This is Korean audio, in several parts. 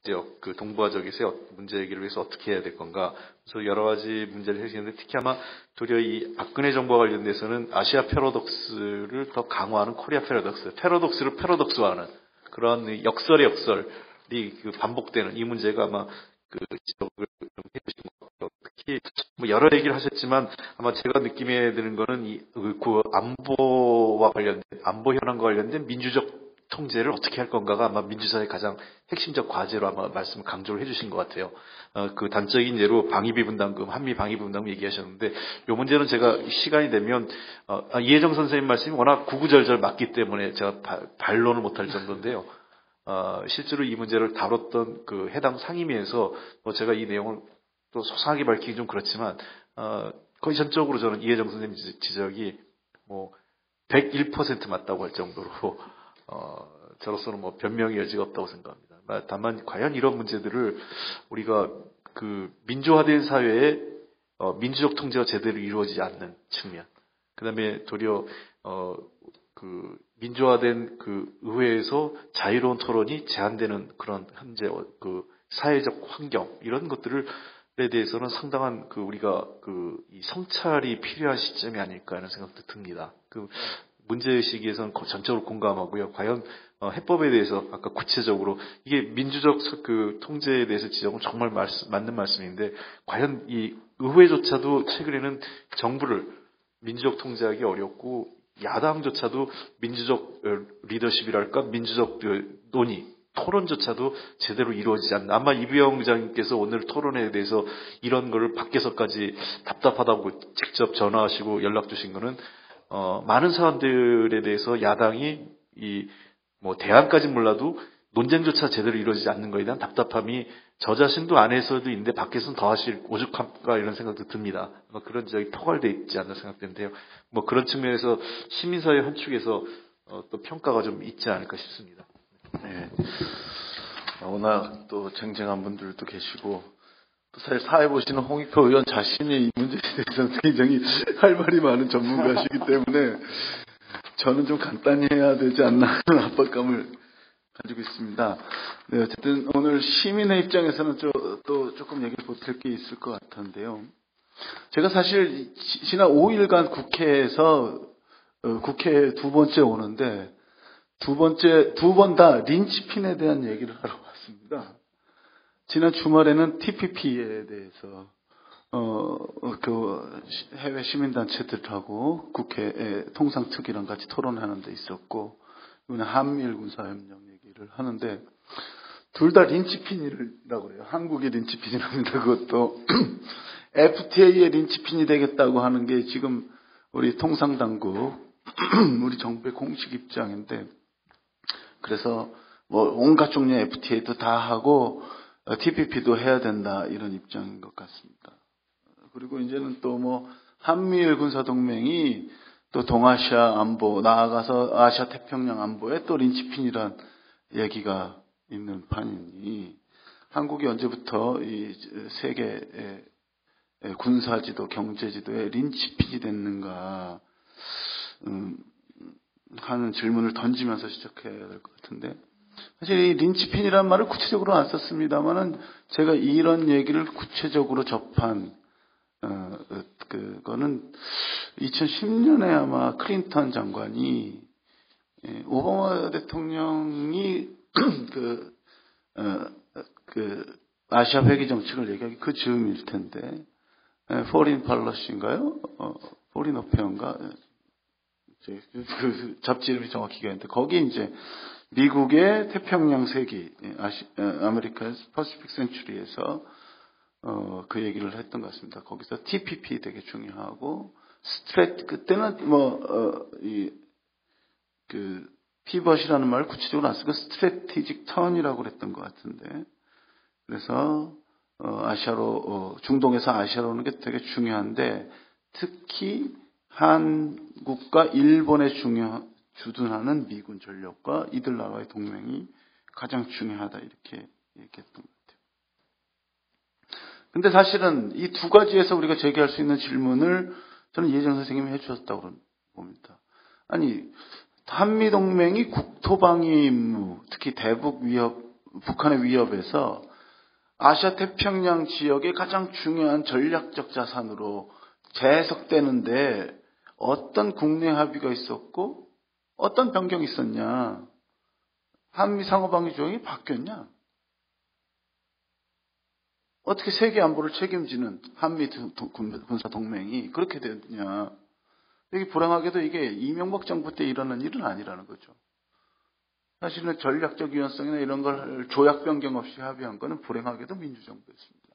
지역, 그 동북아 지역에서 문제 해결을 위해서 어떻게 해야 될 건가. 그래서 여러 가지 문제를 해결했는데 특히 아마 도리어 이 박근혜 정부와 관련돼서는 아시아 패러독스를 더 강화하는 코리아 패러독스, 패러독스를 패러독스화하는 그런 역설의 역설이 그 반복되는 이 문제가 아마 그 지적을 좀 해주신 것 같아요. 특히 뭐 여러 얘기를 하셨지만 아마 제가 느낌에 드는 거는 그 안보와 관련된 안보 현안과 관련된 민주적 통제를 어떻게 할 건가가 아마 민주사의 가장 핵심적 과제로 아마 말씀을 강조를 해주신 것 같아요. 그 단적인 예로 방위비 분담금, 한미 방위비 분담금 얘기하셨는데 이 문제는 제가 시간이 되면 이혜정 선생님 말씀이 워낙 구구절절 맞기 때문에 제가 반론을 못할 정도인데요. 실제로 이 문제를 다뤘던 그 해당 상임위에서 뭐 제가 이 내용을 또 소상하게 밝히기 좀 그렇지만 거의 전적으로 저는 이혜정 선생님 지적이 뭐 101% 맞다고 할 정도로 저로서는 뭐 변명의 여지가 없다고 생각합니다. 다만 과연 이런 문제들을 우리가 그 민주화된 사회에 민주적 통제가 제대로 이루어지지 않는 측면, 그다음에 도리어 그 민주화된 그 의회에서 자유로운 토론이 제한되는 그런 현재 그 사회적 환경 이런 것들에 대해서는 상당한 그 우리가 그 이 성찰이 필요한 시점이 아닐까 하는 생각도 듭니다. 그 문제의식에서는 전적으로 공감하고요. 과연 해법에 대해서 아까 구체적으로 이게 민주적 그 통제에 대해서 지적은 정말 맞는 말씀인데 과연 이 의회조차도 최근에는 정부를 민주적 통제하기 어렵고 야당조차도 민주적 리더십이랄까 민주적 논의 토론조차도 제대로 이루어지지 않는 아마 이부영 의장님께서 오늘 토론에 대해서 이런 거를 밖에서까지 답답하다고 직접 전화하시고 연락 주신 거는 많은 사람들에 대해서 야당이 뭐 대안까지 몰라도 논쟁조차 제대로 이루어지지 않는 거에 대한 답답함이 저 자신도 안에서도 있는데 밖에서는 더하실 오죽할까 이런 생각도 듭니다. 그런 지적이 포괄되어 있지 않나 생각되는데요. 뭐 그런 측면에서 시민사회 한 축에서 또 평가가 좀 있지 않을까 싶습니다. 네. 워낙 또 쟁쟁한 분들도 계시고 또 사실 사회 보시는 홍익표 의원 자신이 이 문제에 대해서 굉장히 할 말이 많은 전문가시기 때문에 저는 좀 간단히 해야 되지 않나 하는 압박감을 가지고 있습니다. 네, 어쨌든 오늘 시민의 입장에서는 또 조금 얘기를 보탤 게 있을 것 같은데요. 제가 사실 지난 5일간 국회에서 국회에 두 번째 오는데 두 번 다 린치핀에 대한 얘기를 하러 왔습니다. 지난 주말에는 TPP에 대해서 그 해외 시민단체들하고 국회 통상특위랑 같이 토론하는 데 있었고 이번에 한미일 군사협력 얘기를 하는데 둘 다 린치핀이라고 그래요. 한국의 린치핀이랍니다. 그것도 FTA의 린치핀이 되겠다고 하는 게 지금 우리 통상당국 우리 정부의 공식 입장인데 그래서 뭐 온갖 종류의 FTA도 다 하고 TPP도 해야 된다 이런 입장인 것 같습니다. 그리고 이제는 또 뭐 한미일 군사동맹이 또 동아시아 안보 나아가서 아시아 태평양 안보에 또 린치핀이란 얘기가 있는 판이니 한국이 언제부터 이 세계의 군사지도 경제지도에 린치핀이 됐는가 하는 질문을 던지면서 시작해야 될 것 같은데 사실 이 린치핀이라는 말을 구체적으로 안 썼습니다만은 제가 이런 얘기를 구체적으로 접한 그거는 2010년에 아마 클린턴 장관이 오바마 대통령이 그 아시아 회귀 정책을 얘기하기 그 즈음일 텐데 포린 팔러시인가요? 포린 어페어인가? 그 잡지 이름이 정확히 기억나는데 거기 이제 미국의 태평양 세기 아메리칸 퍼시픽 센츄리에서 그 얘기를 했던 것 같습니다. 거기서 TPP 되게 중요하고 그때는 피벗이라는 말을 구체적으로 안 쓰고 스트래티직 턴이라고 그랬던 것 같은데 그래서 아시아로 중동에서 아시아로 오는 게 되게 중요한데 특히 한국과 일본에 주둔하는 미군 전력과 이들 나라의 동맹이 가장 중요하다 이렇게 얘기했던 것 같아요. 근데 사실은 이 두 가지에서 우리가 제기할 수 있는 질문을 저는 이혜정 선생님이 해주셨다고 봅니다. 아니 한미동맹이 국토방위 임무, 특히 대북 위협 북한의 위협에서 아시아 태평양 지역의 가장 중요한 전략적 자산으로 재해석되는데 어떤 국내 합의가 있었고 어떤 변경이 있었냐? 한미 상호방위 조약이 바뀌었냐? 어떻게 세계 안보를 책임지는 한미 군사 동맹이 그렇게 됐냐? 이게 불행하게도 이게 이명박 정부 때 일어난 일은 아니라는 거죠. 사실은 전략적 유연성이나 이런 걸 조약 변경 없이 합의한 거는 불행하게도 민주정부였습니다.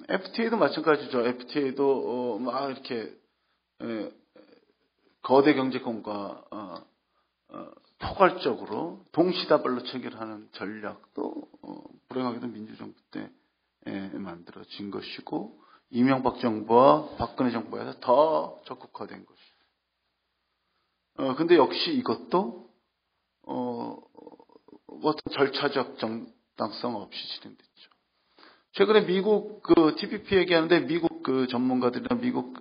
FTA도 마찬가지죠. FTA도 막 이렇게 거대 경제권과 포괄적으로 동시다발로 체결하는 전략도 불행하게도 민주정부 때 만들어진 것이고 이명박 정부와 박근혜 정부에서 더 적극화된 것이죠. 근데 역시 이것도 어떤 절차적 정당성 없이 진행됐죠. 최근에 미국 TPP 얘기하는데 미국 전문가들이나 미국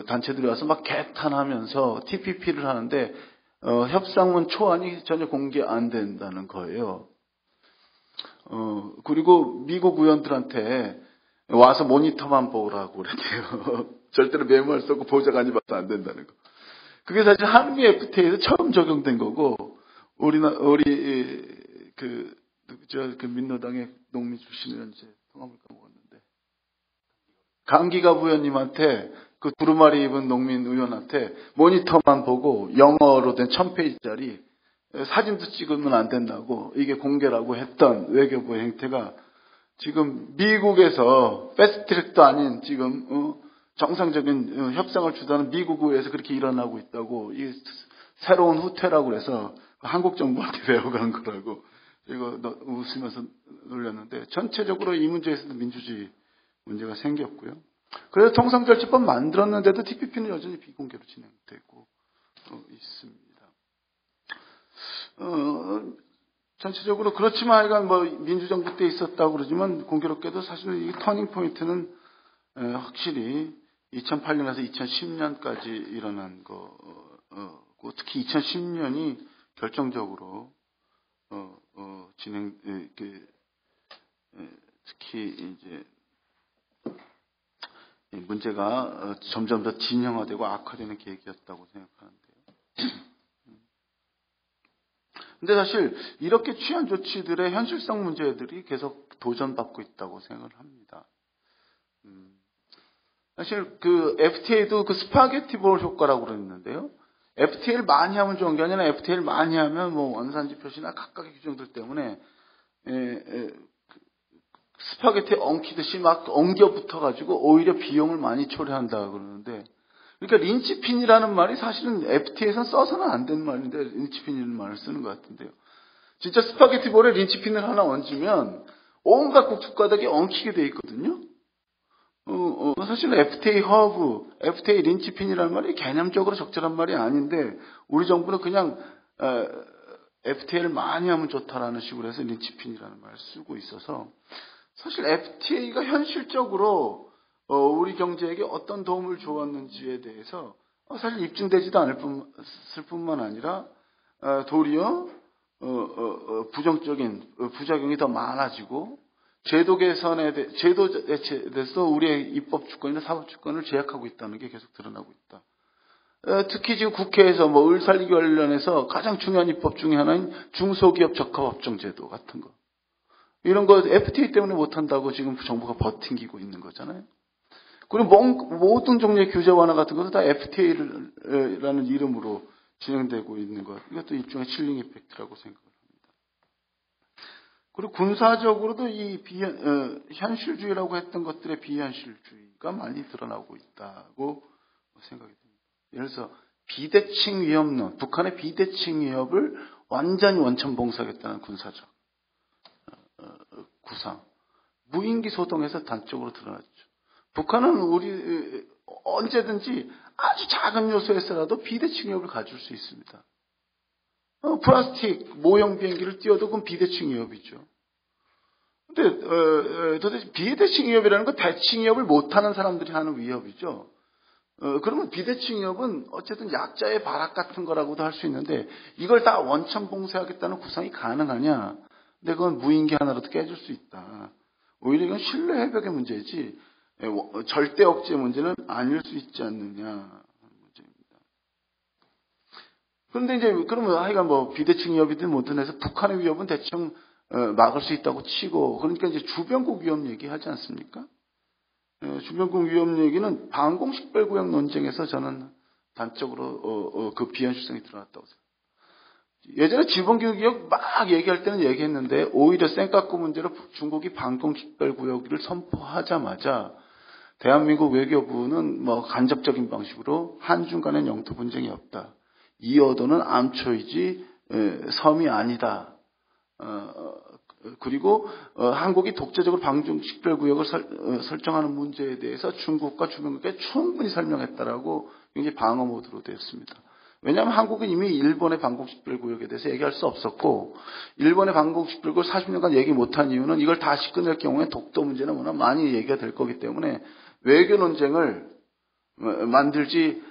단체들이 와서 막 개탄하면서 TPP를 하는데 협상문 초안이 전혀 공개 안 된다는 거예요. 그리고 미국 의원들한테 와서 모니터만 보라고 그랬대요. 절대로 메모할 수 없고 보좌관이 봐서 안 된다는 거. 그게 사실 한미 FTA에서 처음 적용된 거고, 우리 민노당의 농민 출신이라는 제 성함을 까먹었는데, 강기갑 의원님한테 그 두루마리 입은 농민 의원한테 모니터만 보고 영어로 된 1000페이지짜리 사진도 찍으면 안 된다고 이게 공개라고 했던 외교부의 행태가 지금 미국에서 패스트트랙도 아닌 지금 정상적인 협상을 주도하는 미국 의회에서 그렇게 일어나고 있다고 이 새로운 후퇴라고 그래서 한국 정부한테 배워가는 거라고 이거 웃으면서 놀렸는데 전체적으로 이 문제에서도 민주주의 문제가 생겼고요. 그래서 통상절차법 만들었는데도 TPP는 여전히 비공개로 진행되고 있습니다. 전체적으로 그렇지만 하여간 민주정부 때 있었다고 그러지만 공교롭게도 사실은 이 터닝 포인트는 확실히 2008년에서 2010년까지 일어난 거고 특히 2010년이 결정적으로 특히 이제 문제가 점점 더 진영화되고 악화되는 계기였다고 생각하는데요. 근데 사실 이렇게 취한 조치들의 현실성 문제들이 계속 도전받고 있다고 생각을 합니다. 사실 FTA도 스파게티 볼 효과라고 그랬는데요. FTA를 많이 하면 좋은 게 아니라 FTA를 많이 하면 원산지 표시나 각각의 규정들 때문에 스파게티 엉키듯이 막 엉겨 붙어가지고 오히려 비용을 많이 초래한다 그러는데, 그러니까 린치핀이라는 말이 사실은 FTA에선 써서는 안 되는 말인데 린치핀이라는 말을 쓰는 것 같은데요. 진짜 스파게티 볼에 린치핀을 하나 얹으면 온갖 국수가닥이 엉키게 돼 있거든요. 사실은 FTA 허브, FTA 린치핀이라는 말이 개념적으로 적절한 말이 아닌데 우리 정부는 그냥 FTA를 많이 하면 좋다라는 식으로 해서 린치핀이라는 말을 쓰고 있어서 사실 FTA가 현실적으로 우리 경제에게 어떤 도움을 주었는지에 대해서 사실 입증되지도 않을 뿐만 아니라 도리어 부정적인 부작용이 더 많아지고 제도 대체에 대해서 우리의 입법 주권이나 사법 주권을 제약하고 있다는 게 계속 드러나고 있다. 특히 지금 국회에서 을 살리기 관련해서 가장 중요한 입법 중에 하나인 중소기업 적합업종 제도 같은 거. 이런 거 FTA 때문에 못한다고 지금 정부가 버팅기고 있는 거잖아요. 그리고 모든 종류의 규제 완화 같은 것도 다 FTA라는 이름으로 진행되고 있는 것. 이것도 일종의 칠링 이펙트라고 생각을 합니다. 그리고 군사적으로도 이 현실주의라고 했던 것들의 비현실주의가 많이 드러나고 있다고 생각이 듭니다. 예를 들어서 비대칭 위협론, 북한의 비대칭 위협을 완전히 원천봉사하겠다는 군사적 구상, 무인기 소동에서 단적으로 드러났죠. 북한은 우리 언제든지 아주 작은 요소에서라도 비대칭 위협을 가질 수 있습니다. 플라스틱 모형 비행기를 띄워도 그건 비대칭 위협이죠. 근데 도대체 비대칭 위협이라는 건 대칭 위협을 못하는 사람들이 하는 위협이죠. 그러면 비대칭 위협은 어쨌든 약자의 발악 같은 거라고도 할 수 있는데 이걸 다 원천 봉쇄하겠다는 구상이 가능하냐? 근데 그건 무인기 하나로도 깨질 수 있다. 오히려 이건 신뢰 회복의 문제지 절대 억제의 문제는 아닐 수 있지 않느냐 하는 문제입니다. 그런데 이제 그러면 하여간 뭐 비대칭 위협이든 뭐든 해서 북한의 위협은 대충 막을 수 있다고 치고 그러니까 이제 주변국 위협 얘기하지 않습니까? 주변국 위협 얘기는 방공식별구역 논쟁에서 저는 단적으로 그 비현실성이 드러났다고 생각합니다. 예전에 지번교역 막 얘기할 때는 얘기했는데 오히려 쌩까꾸 문제로 중국이 방공식별구역을 선포하자마자 대한민국 외교부는 뭐 간접적인 방식으로 한중 간의 영토 분쟁이 없다. 이 어도는 암초이지 섬이 아니다. 그리고 한국이 독재적으로 방공식별구역을 설정하는 문제에 대해서 중국과 주변국에 충분히 설명했다라고 굉장히 방어 모드로 되었습니다. 왜냐하면 한국은 이미 일본의 방공식별구역에 대해서 얘기할 수 없었고 일본의 방공식별구역 40년간 얘기 못한 이유는 이걸 다시 끊을 경우에 독도 문제나 뭐나 많이 얘기가 될 거기 때문에 외교 논쟁을 만들지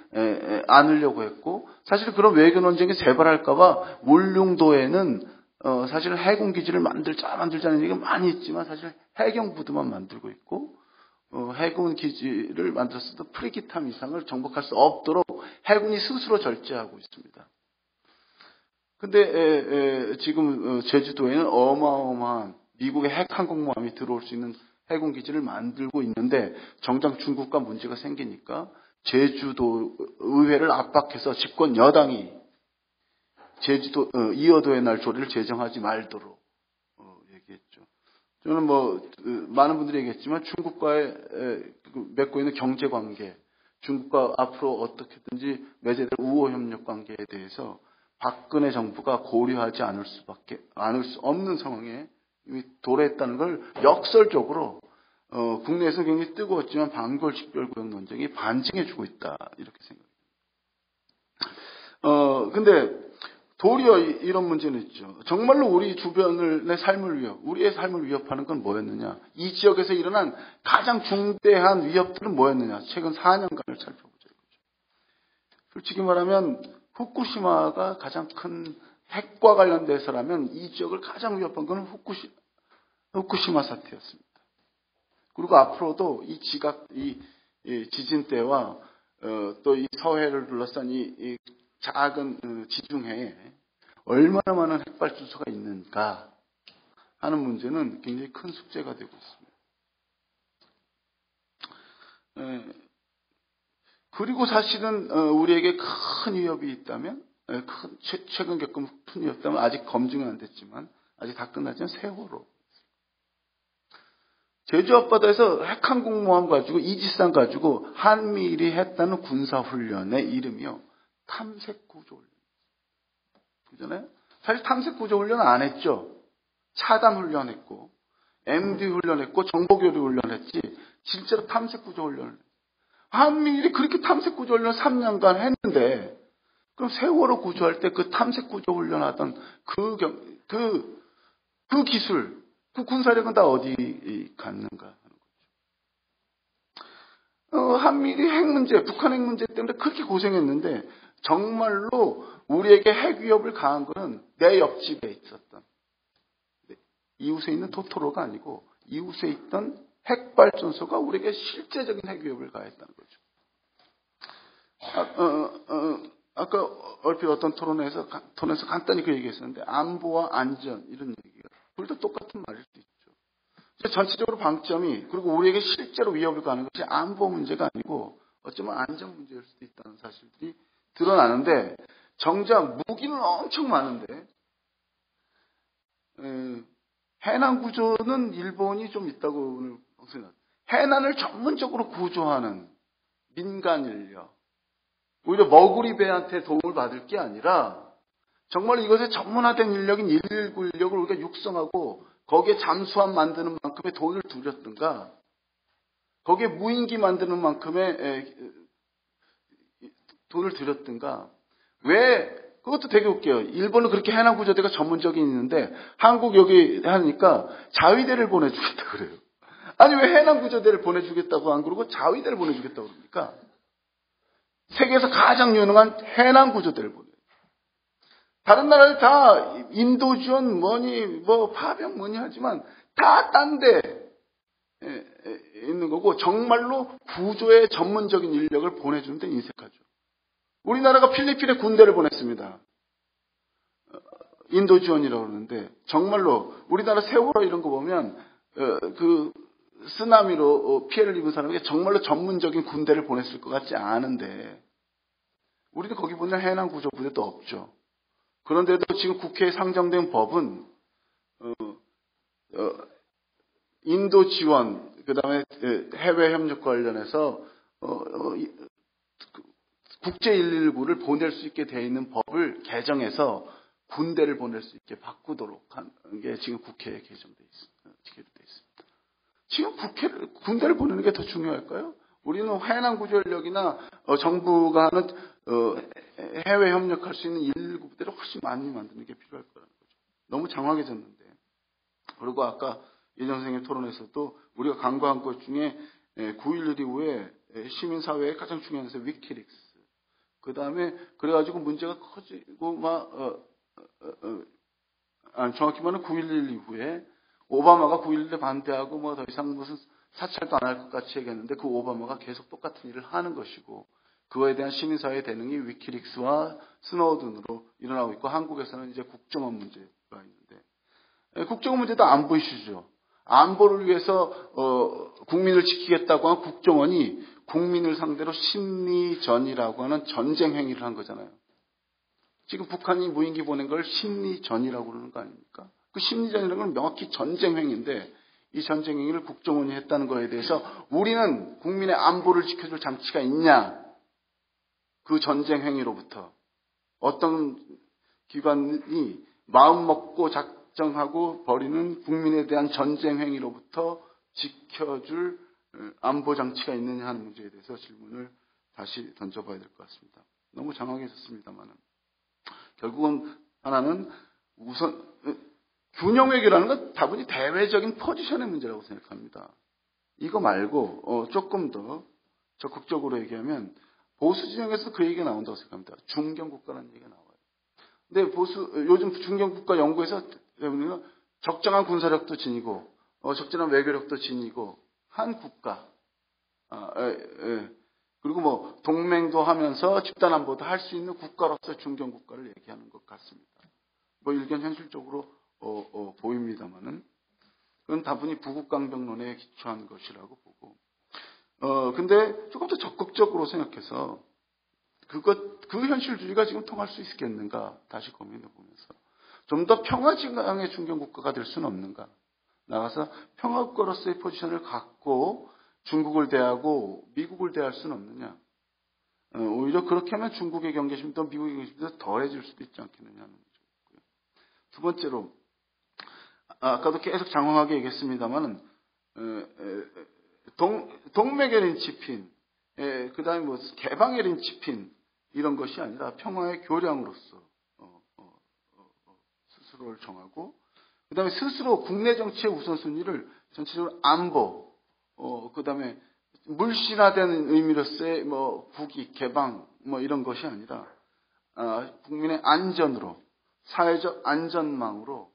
않으려고 했고 사실 그런 외교 논쟁이 재발할까 봐 울릉도에는 사실 해군기지를 만들자는 얘기가 많이 있지만 사실 해경부두만 만들고 있고 해군 기지를 만들었어도 프리기탐 이상을 정복할 수 없도록 해군이 스스로 절제하고 있습니다. 근데 지금 제주도에는 어마어마한 미국의 핵 항공모함이 들어올 수 있는 해군 기지를 만들고 있는데 정작 중국과 문제가 생기니까 제주도 의회를 압박해서 집권 여당이 제주도 이어도의 날 조례를 제정하지 말도록 얘기했죠. 저는 많은 분들이 얘기했지만 중국과의 맺고 있는 경제 관계, 중국과 앞으로 어떻게든지 맺어야 될 우호 협력 관계에 대해서 박근혜 정부가 고려하지 않을 수 없는 상황에 이미 도래했다는 걸 역설적으로 국내에서 굉장히 뜨거웠지만 방골식별구역 논쟁이 반증해주고 있다 이렇게 생각합니다. 근데 도리어 이런 문제는 있죠. 정말로 우리 주변의 삶을 우리의 삶을 위협하는 건 뭐였느냐? 이 지역에서 일어난 가장 중대한 위협들은 뭐였느냐? 최근 4년간을 살펴보죠. 솔직히 말하면 후쿠시마가 가장 큰 핵과 관련돼서라면 이 지역을 가장 위협한 건 후쿠시마 사태였습니다. 그리고 앞으로도 이 지진 때와 또 이 서해를 둘러싼 이 작은 지중해에 얼마나 많은 핵발전소가 있는가 하는 문제는 굉장히 큰 숙제가 되고 있습니다. 그리고 사실은 우리에게 큰 위협이 있다면 최근 겪은 큰 위협이 있다면 아직 검증은 안 됐지만 아직 다 끝나지 않은 세월호. 제주 앞바다에서 핵항공모함 가지고 이지스함 가지고 한미일이 했다는 군사훈련의 이름이요. 탐색구조훈련. 그잖아요? 사실 탐색구조훈련 안 했죠. 차단훈련했고, MD 훈련했고, 정보교류 훈련했지. 진짜로 탐색구조훈련을. 한미일이 그렇게 탐색구조훈련 3년간 했는데, 그럼 세월호 구조할 때 그 탐색구조훈련하던 그 기술, 그 군사력은 다 어디 갔는가 하는 거죠. 한미일이 핵 문제, 북한 핵 문제 때문에 그렇게 고생했는데 정말로 우리에게 핵 위협을 가한 거는 내 옆집에 있었던 이웃에 있는 토토로가 아니고 이웃에 있던 핵발전소가 우리에게 실제적인 핵 위협을 가했다는 거죠. 아까 얼핏 어떤 토론에서 간단히 그 얘기했었는데 안보와 안전 이런 얘기가 둘 다 똑같은 말일 수 있죠. 전체적으로 방점이 그리고 우리에게 실제로 위협을 가하는 것이 안보 문제가 아니고 어쩌면 안전 문제일 수도 있다는 사실들이 드러나는데 정작 무기는 엄청 많은데 해난 구조는 일본이 좀 있다고 오늘 방송에 해난을 전문적으로 구조하는 민간 인력 오히려 머구리 배한테 도움을 받을 게 아니라 정말 이것에 전문화된 인력인 119인력을 우리가 육성하고 거기에 잠수함 만드는 만큼의 돈을 들였든가 거기에 무인기 만드는 만큼의 돈을 들였든가 왜 그것도 되게 웃겨요. 일본은 그렇게 해난 구조대가 전문적인 있는데 한국 여기 하니까 자위대를 보내주겠다 그래요. 아니 왜 해난 구조대를 보내주겠다고 안 그러고 자위대를 보내주겠다고 그럽니까? 세계에서 가장 유능한 해남 구조대를 보내요. 다른 나라들 다 인도 지원 뭐니 뭐 파병 뭐니 하지만 다 딴 데 있는 거고 정말로 구조의 전문적인 인력을 보내주는 데 인색하죠. 우리나라가 필리핀에 군대를 보냈습니다. 인도 지원이라고 그러는데 정말로 우리나라 세월호 이런 거 보면 그 쓰나미로 피해를 입은 사람에게 정말로 전문적인 군대를 보냈을 것 같지 않은데 우리도 거기 보면 해남 구조 부대도 없죠. 그런데도 지금 국회에 상정된 법은 인도 지원 그다음에 해외 협력 관련해서 국제 119를 보낼 수 있게 되어 있는 법을 개정해서 군대를 보낼 수 있게 바꾸도록 하는 게 지금 국회에 개정돼 있습니다. 지금 군대를 보내는 게 더 중요할까요? 우리는 해남 구조인력이나 정부가 하는 해외 협력할 수 있는 119 부대를 훨씬 많이 만드는 게 필요할 거라는 거죠. 너무 장황해졌는데. 그리고 아까 예전 선생님 토론에서도 우리가 간과한 것 중에 9.11 이후에 시민사회의 가장 중요한 것은 위키릭스. 그 다음에 그래가지고 문제가 커지고 정확히 말하면 9.11 이후에 오바마가 9.11에 반대하고 뭐 더 이상 무슨 사찰도 안 할 것 같이 얘기했는데 그 오바마가 계속 똑같은 일을 하는 것이고 그거에 대한 시민사회의 대응이 위키릭스와 스노우든으로 일어나고 있고 한국에서는 이제 국정원 문제가 있는데 국정원 문제도 안보 이슈죠. 안보를 위해서 국민을 지키겠다고 한 국정원이 국민을 상대로 심리전이라고 하는 전쟁 행위를 한 거잖아요. 지금 북한이 무인기 보낸 걸 심리전이라고 그러는 거 아닙니까? 그 심리전이라는 건 명확히 전쟁 행위인데 이 전쟁 행위를 국정원이 했다는 거에 대해서 우리는 국민의 안보를 지켜줄 장치가 있냐? 그 전쟁 행위로부터 어떤 기관이 마음 먹고 작정하고 벌이는 국민에 대한 전쟁 행위로부터 지켜줄 안보 장치가 있느냐 하는 문제에 대해서 질문을 다시 던져봐야 될 것 같습니다. 너무 장황해졌습니다만은 결국은 하나는 우선 균형외교라는 건 다분히 대외적인 포지션의 문제라고 생각합니다. 이거 말고 조금 더 적극적으로 얘기하면 보수 진영에서 그 얘기가 나온다고 생각합니다. 중견국가라는 얘기가 나와요. 근데 요즘 중견국가 연구에서 적정한 군사력도 지니고 적절한 외교력도 지니고 한 국가 그리고 뭐 동맹도 하면서 집단안보도 할 수 있는 국가로서 중견국가를 얘기하는 것 같습니다. 뭐 일견 현실적으로 보입니다만은 그건 다분히 부국강병론에 기초한 것이라고 보고 근데 조금 더 적극적으로 생각해서 그 현실주의가 지금 통할 수 있겠는가 다시 고민해 보면서 좀 더 평화지향의 중견국가가 될 수는 없는가 나가서 평화국가로서의 포지션을 갖고 중국을 대하고 미국을 대할 수는 없느냐 오히려 그렇게 하면 중국의 경계심도 미국의 경계심도 덜해질 수도 있지 않겠느냐 하는 문제고요. 두 번째로 아까도 계속 장황하게 얘기했습니다만은 동맥의 린치핀 그 다음에 뭐 개방의 린치핀 이런 것이 아니라 평화의 교량으로서 스스로를 정하고 그 다음에 스스로 국내 정치의 우선순위를 전체적으로 안보 그 다음에 물신화된 의미로서의 뭐 국익 개방 뭐 이런 것이 아니라 국민의 안전으로 사회적 안전망으로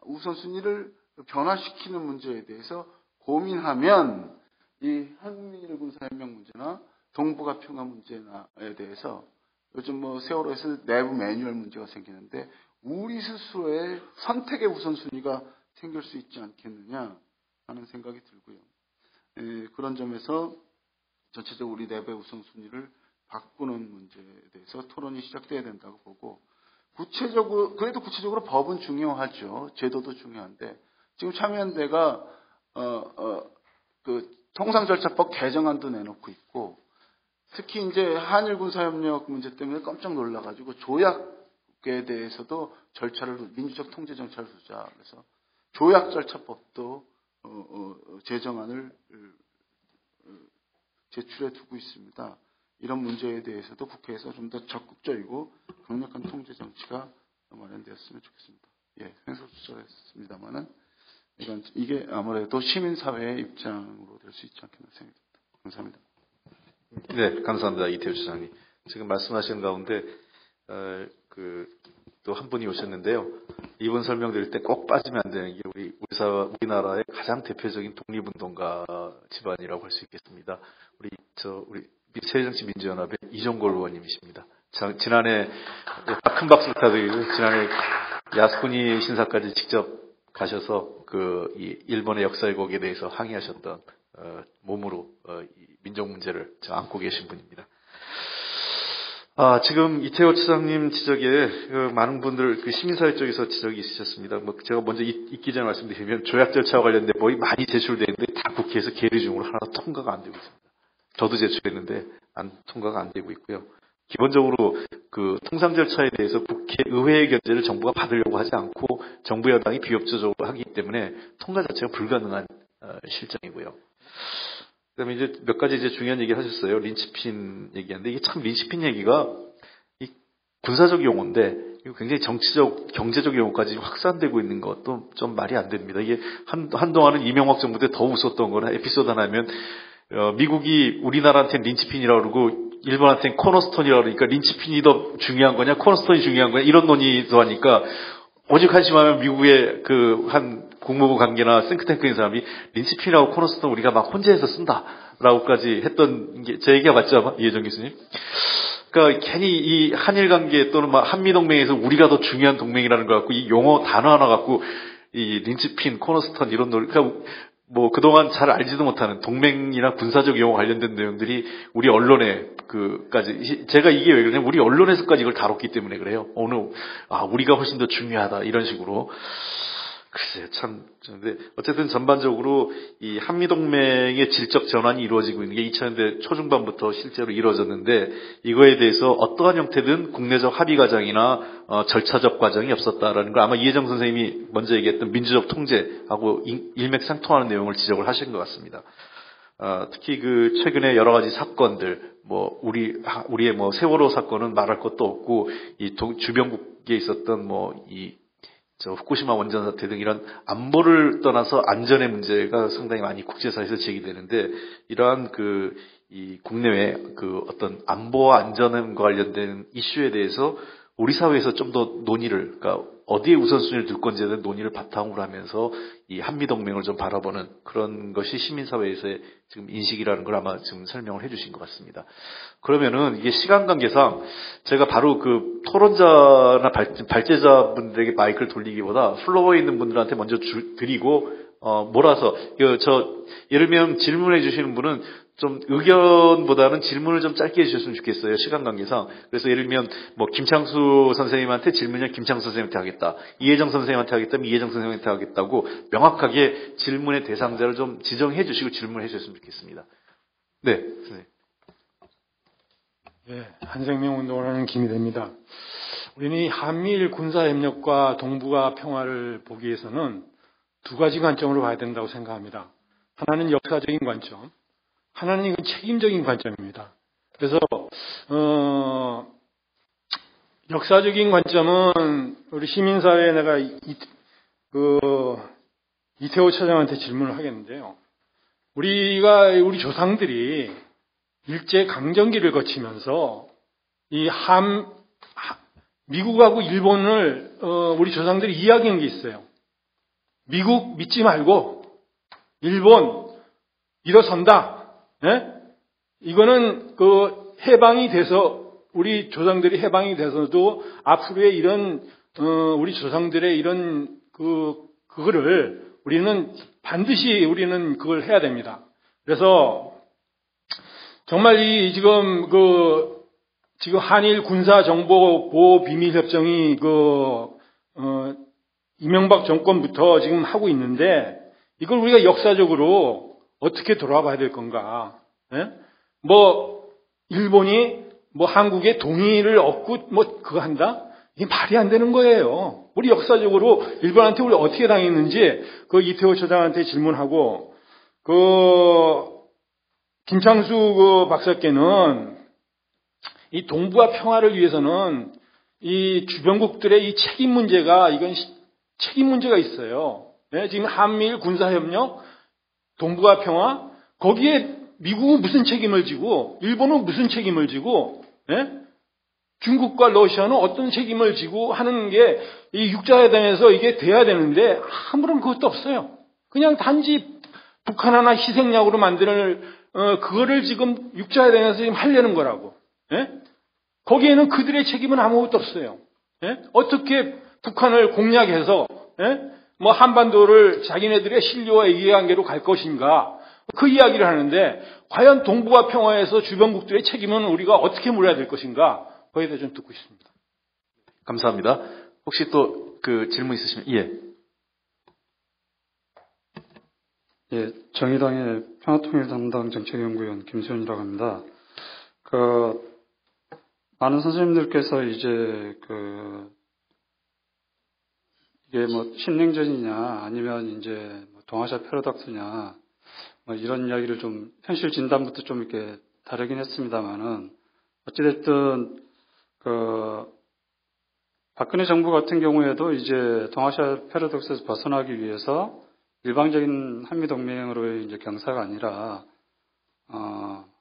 우선순위를 변화시키는 문제에 대해서 고민하면 이 한미일 군사협력 문제나 동북아 평화 문제에 대해서 요즘 뭐 세월호에서 내부 매뉴얼 문제가 생기는데 우리 스스로의 선택의 우선순위가 생길 수 있지 않겠느냐 하는 생각이 들고요. 그런 점에서 전체적으로 우리 내부의 우선순위를 바꾸는 문제에 대해서 토론이 시작돼야 된다고 보고 그래도 구체적으로 법은 중요하죠. 제도도 중요한데 지금 참여연대가 그 통상절차법 개정안도 내놓고 있고 특히 이제 한일 군사협력 문제 때문에 깜짝 놀라가지고 조약에 대해서도 민주적 통제 절차를 두자. 그래서 조약 절차법도 제정안을 제출해 두고 있습니다. 이런 문제에 대해서도 국회에서 좀 더 적극적이고 강력한 통제 정치가 마련되었으면 좋겠습니다. 예, 횡설수설했습니다만은 이게 아무래도 시민사회의 입장으로 될 수 있지 않겠나 생각합니다. 감사합니다. 네, 감사합니다. 이태우 지사님. 지금 말씀하시는 가운데 또 한 분이 오셨는데요. 이분 설명드릴 때 꼭 빠지면 안 되는 게 우리나라의 가장 대표적인 독립운동가 집안이라고 할 수 있겠습니다. 우리 새정치민주연합의 이종걸 의원님이십니다. 지난해 큰 박수 부탁드리고요. 지난해 야스쿠니 신사까지 직접 가셔서 이 일본의 역사 왜곡에 대해서 항의하셨던 몸으로 이 민족 문제를 안고 계신 분입니다. 지금 이태호 차장님 지적에 많은 분들 시민사회 쪽에서 지적이 있으셨습니다. 제가 먼저 있기 전에 말씀드리면 조약 절차와 관련된 법이 많이 제출되는데 다 국회에서 계류 중으로 하나 통과가 안 되고 있습니다. 저도 제출했는데 통과가 안 되고 있고요. 기본적으로 통상 절차에 대해서 의회의 견제를 정부가 받으려고 하지 않고 정부 여당이 비협조적으로 하기 때문에 통과 자체가 불가능한 실정이고요. 그다음에 이제 몇 가지 중요한 얘기를 하셨어요. 린치핀 얘기하는데 이게 참 린치핀 얘기가 군사적 용어인데 이거 굉장히 정치적, 경제적 용어까지 확산되고 있는 것도 좀 말이 안 됩니다. 이게 한동안은 이명박 정부 때 더 웃었던 거는 에피소드 하나면 미국이 우리나라한테는 린치핀이라고 그러고 일본한테는 코너스톤이라고 그러니까 린치핀이 더 중요한 거냐 코너스톤이 중요한 거냐 이런 논의도 하니까 오직 한심하면 미국의 한 국무부 관계나 싱크탱크인 사람이 린치핀하고 코너스톤 우리가 막 혼재해서 쓴다라고까지 했던 게 제 얘기가 맞죠 아마 이해정 교수님? 그러니까 괜히 이 한일 관계 또는 한미 동맹에서 우리가 더 중요한 동맹이라는 거 갖고 이 용어 단어 하나 갖고 이 린치핀, 코너스톤 이런 논의 그러니까 그동안 잘 알지도 못하는 동맹이나 군사적 용어 관련된 내용들이 우리 언론에 제가 이게 왜 그러냐면 우리 언론에서까지 이걸 다뤘기 때문에 그래요. 우리가 훨씬 더 중요하다 이런 식으로. 글쎄요, 근데 어쨌든 전반적으로 이 한미동맹의 질적 전환이 이루어지고 있는 게 2000년대 초중반부터 실제로 이루어졌는데 이거에 대해서 어떠한 형태든 국내적 합의 과정이나 절차적 과정이 없었다라는 걸 아마 이해정 선생님이 먼저 얘기했던 민주적 통제하고 일맥상통하는 내용을 지적을 하신 것 같습니다. 특히 최근에 여러 가지 사건들, 우리의 세월호 사건은 말할 것도 없고, 주변국에 있었던 후쿠시마 원전 사태 등 이런 안보를 떠나서 안전의 문제가 상당히 많이 국제사회에서 제기되는데, 이러한 이 국내외 어떤 안보와 안전과 관련된 이슈에 대해서 우리 사회에서 좀 더 논의를, 그러니까 어디에 우선순위를 둘 건지에 대한 논의를 바탕으로 하면서 이 한미동맹을 좀 바라보는 그런 것이 시민사회에서의 지금 인식이라는 걸 아마 지금 설명을 해주신 것 같습니다. 그러면은 이게 시간 관계상 제가 바로 토론자나 발제자분들에게 마이크를 돌리기보다 플로어에 있는 분들한테 먼저 드리고, 몰아서, 예를 들면 질문해 주시는 분은 좀 의견보다는 질문을 좀 짧게 해주셨으면 좋겠어요. 시간 관계상. 그래서 예를 들면 김창수 선생님한테 질문을 김창수 선생님한테 하겠다. 이혜정 선생님한테 하겠다면 이혜정 선생님한테 하겠다고 명확하게 질문의 대상자를 좀 지정해 주시고 질문을 해 주셨으면 좋겠습니다. 네, 선생님. 네, 한생명 운동을 하는 김희대입니다. 우리는 이 한미일 군사협력과 동북아 평화를 보기 위해서는 두 가지 관점으로 봐야 된다고 생각합니다. 하나는 역사적인 관점, 하나는 이건 책임적인 관점입니다. 그래서 역사적인 관점은 우리 시민사회에 내가 이태호 차장한테 질문을 하겠는데요. 우리 조상들이 일제 강점기를 거치면서 미국하고 일본을 우리 조상들이 이야기한 게 있어요. 미국 믿지 말고 일본 일어선다. 네? 이거는 해방이 돼서 우리 조상들이 해방이 돼서도 앞으로의 이런 우리 조상들의 이런 그거를 우리는 반드시 우리는 그걸 해야 됩니다. 그래서 정말 지금 한일 군사 정보 보호 비밀 협정이 이명박 정권부터 지금 하고 있는데 이걸 우리가 역사적으로 어떻게 돌아봐야 될 건가? 예? 일본이 한국의 동의를 얻고 그거 한다? 이게 말이 안 되는 거예요. 우리 역사적으로 일본한테 우리 어떻게 당했는지 이태호 처장한테 질문하고 김창수 박사께는 이 동북아 평화를 위해서는 이 주변국들의 이 책임 문제가 책임 문제가 있어요. 예? 지금 한미일 군사협력, 동북아 평화, 거기에 미국은 무슨 책임을 지고, 일본은 무슨 책임을 지고, 예? 중국과 러시아는 어떤 책임을 지고 하는 게 이 육자회담에서 이게 돼야 되는데 아무런 그것도 없어요. 그냥 단지 북한 하나 희생약으로 만드는 그거를 지금 육자회담에서 지금 하려는 거라고. 예? 거기에는 그들의 책임은 아무것도 없어요. 예? 어떻게 북한을 공략해서 뭐 한반도를 자기네들의 신료와 이해관계로 갈 것인가 그 이야기를 하는데 과연 동북아 평화에서 주변국들의 책임은 우리가 어떻게 물어야 될 것인가 거기에 대해 좀 듣고 싶습니다. 감사합니다. 혹시 또 그 질문 있으시면 예, 정의당의 평화통일담당 정책연구위원 김수현이라고 합니다. 많은 선생님들께서 이제 이게 뭐 신냉전이냐 아니면 이제 동아시아 패러독스냐 뭐 이런 이야기를 좀 현실 진단부터 좀 이렇게 다르긴 했습니다만은 어찌됐든 박근혜 정부 같은 경우에도 이제 동아시아 패러독스에서 벗어나기 위해서 일방적인 한미동맹으로 이제 경사가 아니라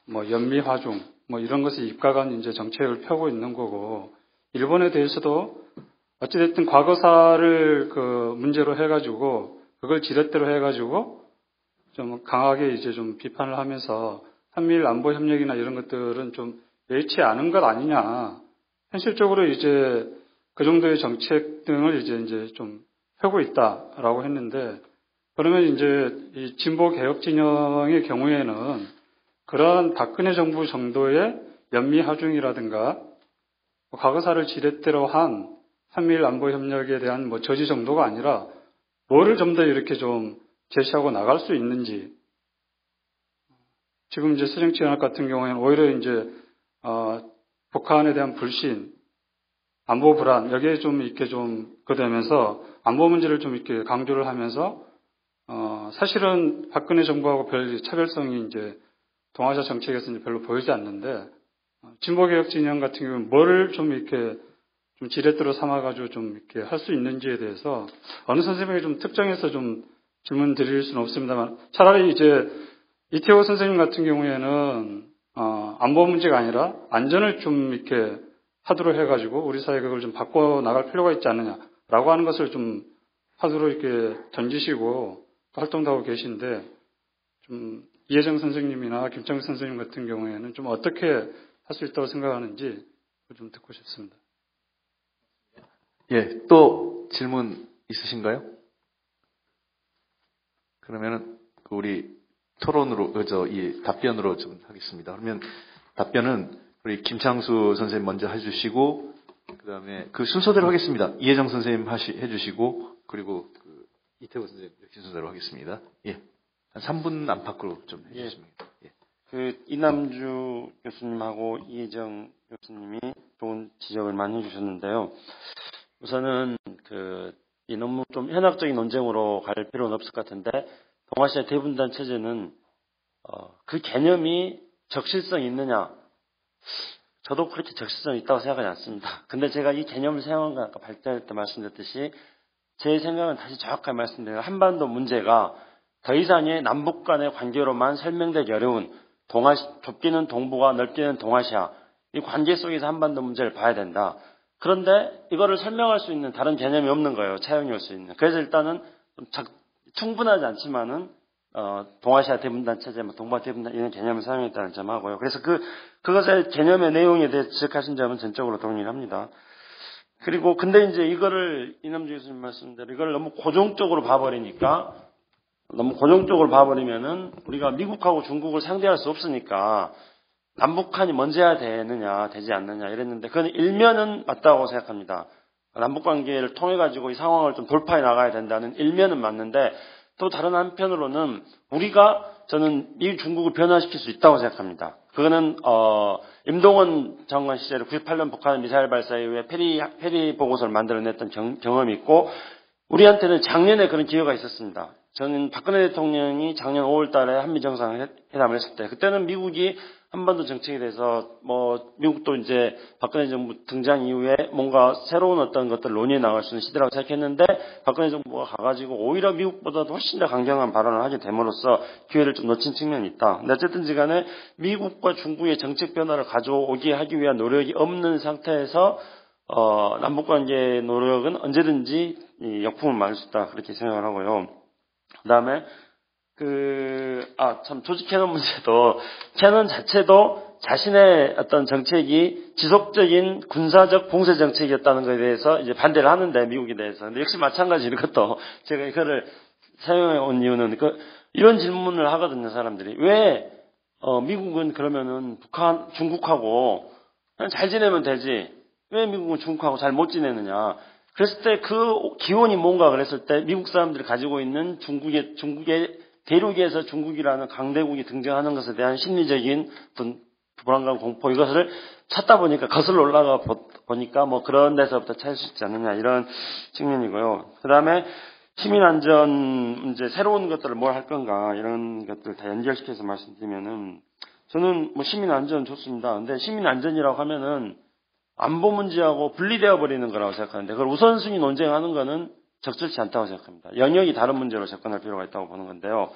뭐 연미화중 뭐 이런 것에 입각한 이제 정책을 펴고 있는 거고 일본에 대해서도 어찌됐든 과거사를 문제로 해가지고 그걸 지렛대로 해가지고 좀 강하게 이제 좀 비판을 하면서 한미일 안보 협력이나 이런 것들은 좀 여의치 않은 것 아니냐. 현실적으로 이제 그 정도의 정책 등을 이제 좀 펴고 있다라고 했는데 그러면 이제 이 진보 개혁 진영의 경우에는 그러한 박근혜 정부 정도의 연미하중이라든가 과거사를 지렛대로 한 한미일 안보 협력에 대한 뭐 저지 정도가 아니라 뭐를 좀 더 이렇게 좀 제시하고 나갈 수 있는지 지금 이제 수정치연합 같은 경우에는 오히려 이제 북한에 대한 불신, 안보 불안 여기에 좀 이렇게 좀 그되면서 안보 문제를 좀 이렇게 강조를 하면서 사실은 박근혜 정부하고 별 차별성이 이제 동아시아 정책에서 이제 별로 보이지 않는데 진보개혁 진영 같은 경우는 뭐를 좀 이렇게 좀 지렛대로 삼아가지고 좀 이렇게 할 수 있는지에 대해서 어느 선생님에게 좀 특정해서 좀 질문 드릴 수는 없습니다만 차라리 이제 이태호 선생님 같은 경우에는 안보 문제가 아니라 안전을 좀 이렇게 하도록 해가지고 우리 사회 그걸 좀 바꿔 나갈 필요가 있지 않느냐라고 하는 것을 좀 하도록 이렇게 던지시고 활동도 하고 계신데 좀 이혜정 선생님이나 김창규 선생님 같은 경우에는 좀 어떻게 할 수 있다고 생각하는지 좀 듣고 싶습니다. 예, 또 질문 있으신가요? 그러면은 우리 토론으로 이 답변으로 좀 하겠습니다. 그러면 답변은 우리 김창수 선생님 먼저 해주시고 그다음에 그 순서대로 하겠습니다. 이혜정 선생님 해주시고 그리고 이태호 선생님 역시 순서대로 하겠습니다. 예, 한 3분 안팎으로 좀 해주시면. 예. 이남주 교수님하고 이혜정 교수님이 좋은 지적을 많이 해주셨는데요. 우선은 이 너무 좀 현학적인 논쟁으로 갈 필요는 없을 것 같은데 동아시아 대분단 체제는 그 개념이 적실성이 있느냐? 저도 그렇게 적실성이 있다고 생각하지 않습니다. 근데 제가 이 개념을 사용한 건 아까 발달할 때 말씀드렸듯이 제 생각은 다시 정확하게 말씀드리면 한반도 문제가 더 이상의 남북 간의 관계로만 설명되기 어려운 좁기는 동북아, 넓기는 동아시아 이 관계 속에서 한반도 문제를 봐야 된다. 그런데 이거를 설명할 수 있는 다른 개념이 없는 거예요. 차용이 올 수 있는. 그래서 일단은 충분하지 않지만은 동아시아 대분단 체제, 동북아 대분단 이런 개념을 사용했다는 점하고요. 그래서 그것의 개념의 내용에 대해 지적하신 점은 전적으로 동의를 합니다. 그리고 근데 이제 이거를 이남주 교수님 말씀대로 이걸 너무 고정적으로 봐버리니까 너무 고정적으로 봐버리면은 우리가 미국하고 중국을 상대할 수 없으니까 남북한이 먼저 해야 되지 않느냐 이랬는데 그건 일면은 맞다고 생각합니다. 남북관계를 통해가지고 이 상황을 좀 돌파해 나가야 된다는 일면은 맞는데 또 다른 한편으로는 저는 이 중국을 변화시킬 수 있다고 생각합니다. 그거는 임동원 장관 시절에 98년 북한 미사일 발사 이후에 페리 보고서를 만들어냈던 경험이 있고 우리한테는 작년에 그런 기회가 있었습니다. 저는 박근혜 대통령이 작년 5월 달에 한미 정상회담을 했을 때 그때는 미국이 한반도 정책에 대해서 뭐 미국도 이제 박근혜 정부 등장 이후에 뭔가 새로운 어떤 것들 논의해 나갈 수 있는 시대라고 생각했는데 박근혜 정부가 가가지고 오히려 미국보다도 훨씬 더 강경한 발언을 하게 됨으로써 기회를 좀 놓친 측면이 있다. 근데 어쨌든지 간에 미국과 중국의 정책 변화를 가져오게 하기 위한 노력이 없는 상태에서 남북관계 노력은 언제든지 이 역풍을 맞을 수 있다. 그렇게 생각을 하고요. 그 다음에 참, 조지 캐논 문제도, 캐논 자체도 자신의 어떤 정책이 지속적인 군사적 봉쇄 정책이었다는 것에 대해서 이제 반대를 하는데, 미국에 대해서. 근데 역시 마찬가지 이것도 제가 이거를 사용해 온 이유는 이런 질문을 하거든요, 사람들이. 왜, 미국은 그러면은 중국하고 그냥 잘 지내면 되지. 왜 미국은 중국하고 잘 못 지내느냐. 그랬을 때 그 기원이 뭔가 그랬을 때 미국 사람들이 가지고 있는 중국의 대륙에서 중국이라는 강대국이 등장하는 것에 대한 심리적인 어떤 불안감, 공포 이것을 찾다 보니까 거슬러 올라가 보니까 뭐 그런 데서부터 찾을 수 있지 않느냐 이런 측면이고요. 그 다음에 시민안전 문제 새로운 것들을 뭘 할 건가 이런 것들 다 연결시켜서 말씀드리면은 저는 뭐 시민안전 좋습니다. 근데 시민안전이라고 하면은 안보 문제하고 분리되어 버리는 거라고 생각하는데 그걸 우선순위 논쟁하는 거는 적절치 않다고 생각합니다. 영역이 다른 문제로 접근할 필요가 있다고 보는 건데요.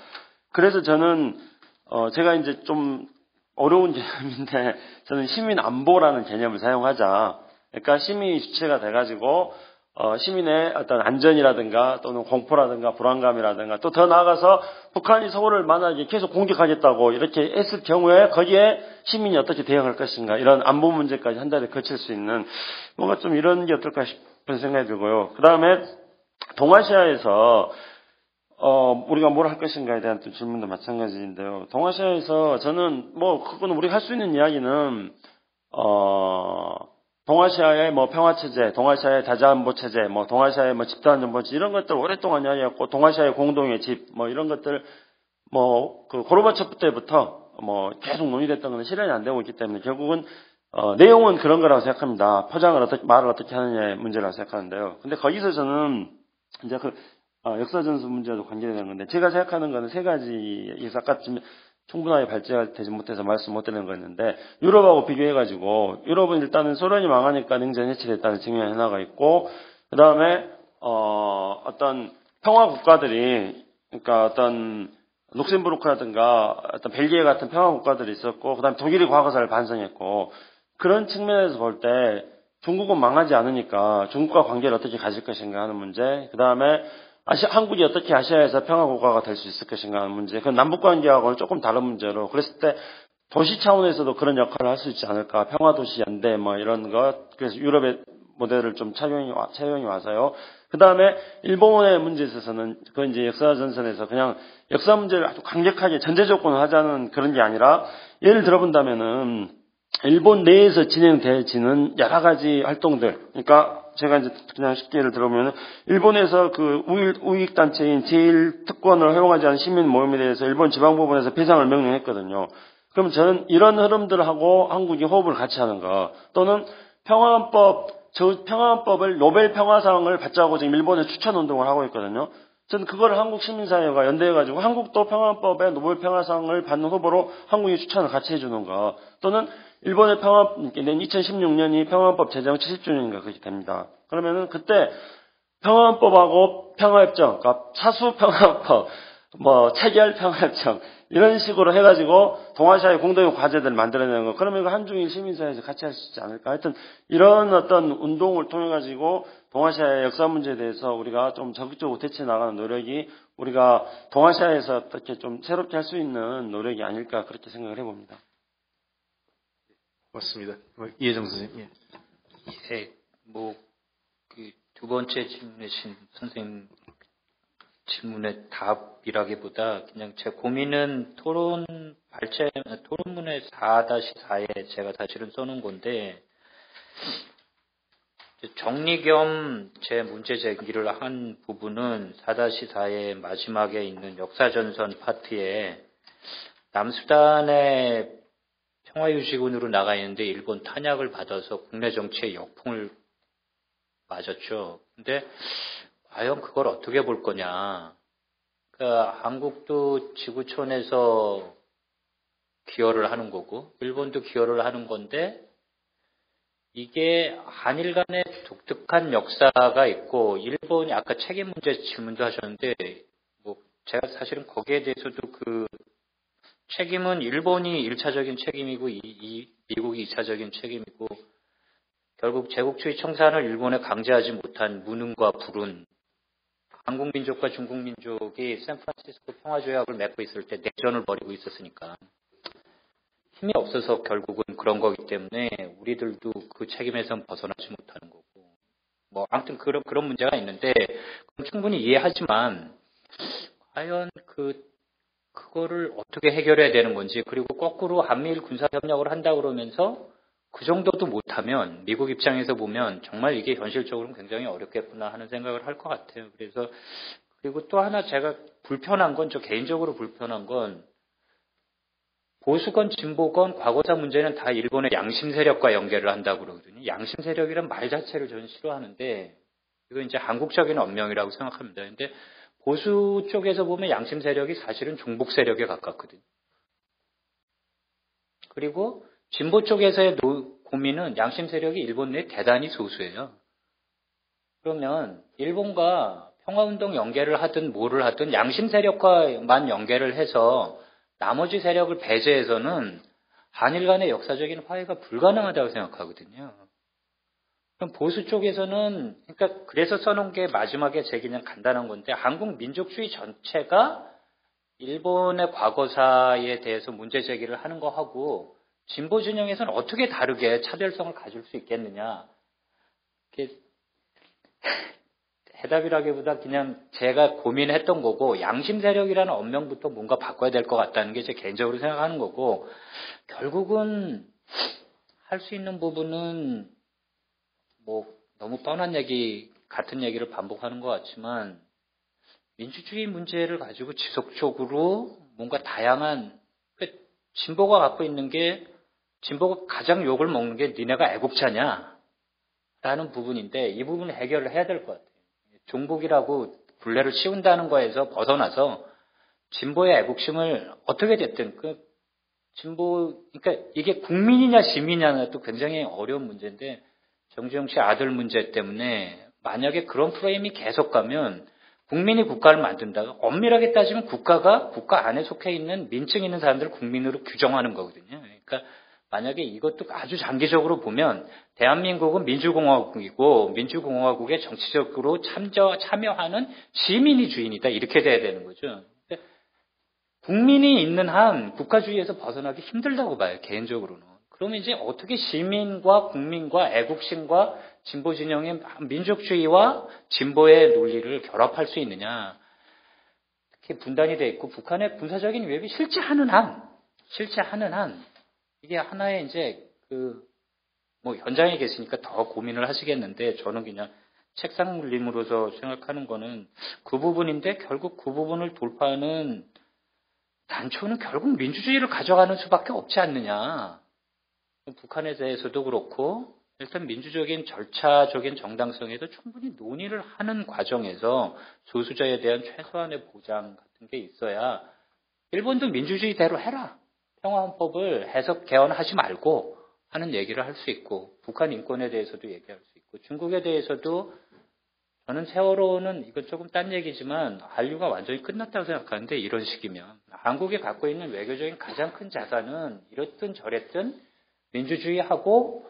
그래서 저는 제가 이제 좀 어려운 개념인데 저는 시민 안보라는 개념을 사용하자. 그러니까 시민이 주체가 돼가지고 시민의 어떤 안전이라든가 또는 공포라든가 불안감이라든가 또 더 나아가서 북한이 서울을 만약에 계속 공격하겠다고 이렇게 했을 경우에 거기에 시민이 어떻게 대응할 것인가 이런 안보 문제까지 한 달에 거칠 수 있는 뭔가 좀 이런 게 어떨까 싶은 생각이 들고요. 그 다음에 동아시아에서 우리가 뭘 할 것인가에 대한 또 질문도 마찬가지인데요. 동아시아에서 저는 뭐 그건 우리가 할 수 있는 이야기는 동아시아의 뭐 평화체제, 동아시아의 다자안보체제, 뭐 동아시아의 뭐 집단안전보체 이런 것들 오랫동안 이야기했고 동아시아의 공동의 집 뭐 이런 것들 뭐 그 고르바초프 때부터 뭐 계속 논의됐던 것은 실현이 안 되고 있기 때문에 결국은 내용은 그런 거라고 생각합니다. 포장을 말을 어떻게 하느냐의 문제라고 생각하는데요. 근데 거기서 저는 이제 역사 전수 문제와도 관계되는 건데 제가 생각하는 거는 세 가지 아까 좀 충분하게 발제가 되지 못해서 말씀 못 드리는 거였는데 유럽하고 비교해가지고 유럽은 일단은 소련이 망하니까 냉전 해체됐다는 측면이 하나가 있고 그 다음에 어떤 평화 국가들이 그러니까 어떤 룩셈부르크라든가 어떤 벨기에 같은 평화 국가들이 있었고 그 다음에 독일이 과거사를 반성했고 그런 측면에서 볼 때 중국은 망하지 않으니까 중국과 관계를 어떻게 가질 것인가 하는 문제 그 다음에 한국이 어떻게 아시아에서 평화국가가 될 수 있을 것인가 하는 문제. 그건 남북관계하고는 조금 다른 문제로. 그랬을 때 도시 차원에서도 그런 역할을 할 수 있지 않을까. 평화도시 연대 뭐 이런 것. 그래서 유럽의 모델을 좀 차용이 와서요. 그 다음에 일본의 문제에 있어서는 그건 이제 역사 전선에서 그냥 역사 문제를 아주 강력하게 전제 조건을 하자는 그런 게 아니라 예를 들어본다면은 일본 내에서 진행되어지는 여러 가지 활동들. 그러니까 제가 이제 그냥 쉽게 예를 들어보면 일본에서 그 우익 단체인 제1특권을 허용하지 않은 시민 모임에 대해서 일본 지방법원에서 배상을 명령했거든요. 그럼 저는 이런 흐름들하고 한국이 호흡을 같이 하는 거 또는 평화헌법을 노벨 평화상을 받자고 지금 일본에 추천 운동을 하고 있거든요. 저는 그걸 한국 시민사회가 연대해가지고 한국도 평화헌법에 노벨 평화상을 받는 후보로 한국이 추천을 같이 해주는 거 또는 일본의 2016년이 평화헌법 제정 70주년인가 그렇게 됩니다. 그러면은 그때 평화헌법하고 평화협정, 그러니까 사수 평화헌법, 뭐 체결 평화협정 이런 식으로 해가지고 동아시아의 공동의 과제들을 만들어내는 거. 그러면 이거 한중일 시민사회에서 같이 할 수 있지 않을까? 하여튼 이런 어떤 운동을 통해 가지고 동아시아의 역사 문제에 대해서 우리가 좀 적극적으로 대처해 나가는 노력이 우리가 동아시아에서 어떻게 좀 새롭게 할 수 있는 노력이 아닐까 그렇게 생각을 해봅니다. 맞습니다. 이혜정 선생님. 예, 두 번째 질문하신 선생님 질문의 답이라기보다 그냥 제 고민은 토론문의 4-4에 제가 사실은 써놓은 건데 정리 겸 제 문제 제기를 한 부분은 4-4의 마지막에 있는 역사전선 파트에 남수단의 평화유지군으로 나가 있는데 일본 탄약을 받아서 국내 정치에 역풍을 맞았죠. 근데 과연 그걸 어떻게 볼 거냐. 그러니까 한국도 지구촌에서 기여를 하는 거고 일본도 기여를 하는 건데 이게 한일 간의 독특한 역사가 있고 일본이 아까 책임 문제 질문도 하셨는데 뭐 제가 사실은 거기에 대해서도 그 책임은 일본이 1차적인 책임이고 미국이 2차적인 책임이고 결국 제국주의 청산을 일본에 강제하지 못한 무능과 불운 한국민족과 중국민족이 샌프란시스코 평화조약을 맺고 있을 때 내전을 벌이고 있었으니까 힘이 없어서 결국은 그런 거기 때문에 우리들도 그 책임에선 벗어나지 못하는 거고 뭐 아무튼 그런 문제가 있는데 그건 충분히 이해하지만 과연 그거를 어떻게 해결해야 되는 건지 그리고 거꾸로 한미일 군사협력을 한다 그러면서 그 정도도 못하면 미국 입장에서 보면 정말 이게 현실적으로는 굉장히 어렵겠구나 하는 생각을 할 것 같아요. 그래서 그리고 또 하나 제가 불편한 건 저 개인적으로 불편한 건 보수건 진보건 과거사 문제는 다 일본의 양심 세력과 연계를 한다고 그러거든요. 양심 세력이란 말 자체를 저는 싫어하는데 이거 이제 한국적인 언명이라고 생각합니다. 근데 보수 쪽에서 보면 양심 세력이 사실은 종북 세력에 가깝거든요. 그리고 진보 쪽에서의 고민은 양심 세력이 일본 내에 대단히 소수예요. 그러면 일본과 평화운동 연계를 하든 뭐를 하든 양심 세력과만 연계를 해서 나머지 세력을 배제해서는 한일 간의 역사적인 화해가 불가능하다고 생각하거든요. 그럼 보수 쪽에서는 그러니까 그래서 써놓은 게 마지막에 제 그냥 간단한 건데 한국 민족주의 전체가 일본의 과거사에 대해서 문제 제기를 하는 거 하고 진보 진영에서는 어떻게 다르게 차별성을 가질 수 있겠느냐. 이렇게 해답이라기보다 그냥 제가 고민했던 거고 양심 세력이라는 언명부터 뭔가 바꿔야 될 것 같다는 게 제 개인적으로 생각하는 거고 결국은 할 수 있는 부분은 뭐 너무 뻔한 얘기 같은 얘기를 반복하는 것 같지만 민주주의 문제를 가지고 지속적으로 뭔가 다양한 진보가 갖고 있는 게 진보가 가장 욕을 먹는 게 니네가 애국자냐 라는 부분인데 이 부분을 해결을 해야 될 것 같아요. 종북이라고 굴레를 씌운다는 거에서 벗어나서 진보의 애국심을 어떻게 됐든 그러니까 이게 국민이냐 시민이냐도 굉장히 어려운 문제인데 정주영 씨 아들 문제 때문에 만약에 그런 프레임이 계속 가면 국민이 국가를 만든다. 엄밀하게 따지면 국가가 국가 안에 속해 있는 민증 있는 사람들을 국민으로 규정하는 거거든요. 그러니까 만약에 이것도 아주 장기적으로 보면 대한민국은 민주공화국이고 민주공화국에 정치적으로 참여하는 시민이 주인이다. 이렇게 돼야 되는 거죠. 국민이 있는 한 국가주의에서 벗어나기 힘들다고 봐요. 개인적으로는. 그러면 이제 어떻게 시민과 국민과 애국심과 진보 진영의 민족주의와 진보의 논리를 결합할 수 있느냐. 특히 분단이 돼 있고 북한의 군사적인 위협이 실제 하는 한 이게 하나의 이제 뭐 현장에 계시니까 더 고민을 하시겠는데 저는 그냥 책상 물림으로서 생각하는 거는 그 부분인데 결국 그 부분을 돌파하는 단초는 결국 민주주의를 가져가는 수밖에 없지 않느냐. 북한에 대해서도 그렇고 일단 민주적인 절차적인 정당성에도 충분히 논의를 하는 과정에서 소수자에 대한 최소한의 보장 같은 게 있어야 일본도 민주주의대로 해라. 평화헌법을 해석 개헌하지 말고 하는 얘기를 할 수 있고 북한 인권에 대해서도 얘기할 수 있고 중국에 대해서도 저는 세월호는 이건 조금 딴 얘기지만 한류가 완전히 끝났다고 생각하는데 이런 식이면 한국이 갖고 있는 외교적인 가장 큰 자산은 이렇든 저랬든 민주주의하고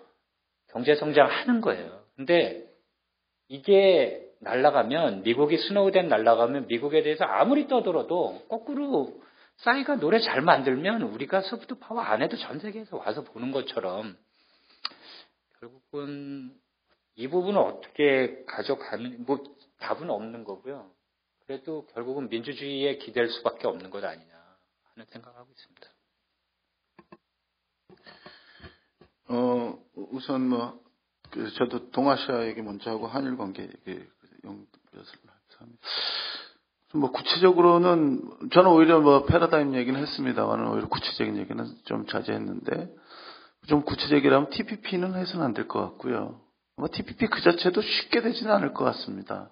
경제성장하는 거예요. 근데 이게 날아가면 미국이 스노우덴 날아가면 미국에 대해서 아무리 떠들어도 거꾸로 싸이가 노래 잘 만들면 우리가 소프트 파워 안 해도 전 세계에서 와서 보는 것처럼 결국은 이 부분을 어떻게 가져가는 뭐 답은 없는 거고요. 그래도 결국은 민주주의에 기댈 수밖에 없는 것 아니냐 하는 생각하고 있습니다. 우선 저도 동아시아 얘기 먼저 하고 한일 관계 얘기 연결해서 구체적으로는 저는 오히려 패러다임 얘기는 했습니다만 오히려 구체적인 얘기는 좀 자제했는데 좀 구체적이라면 TPP는 해서는 안 될 것 같고요. TPP 그 자체도 쉽게 되지는 않을 것 같습니다.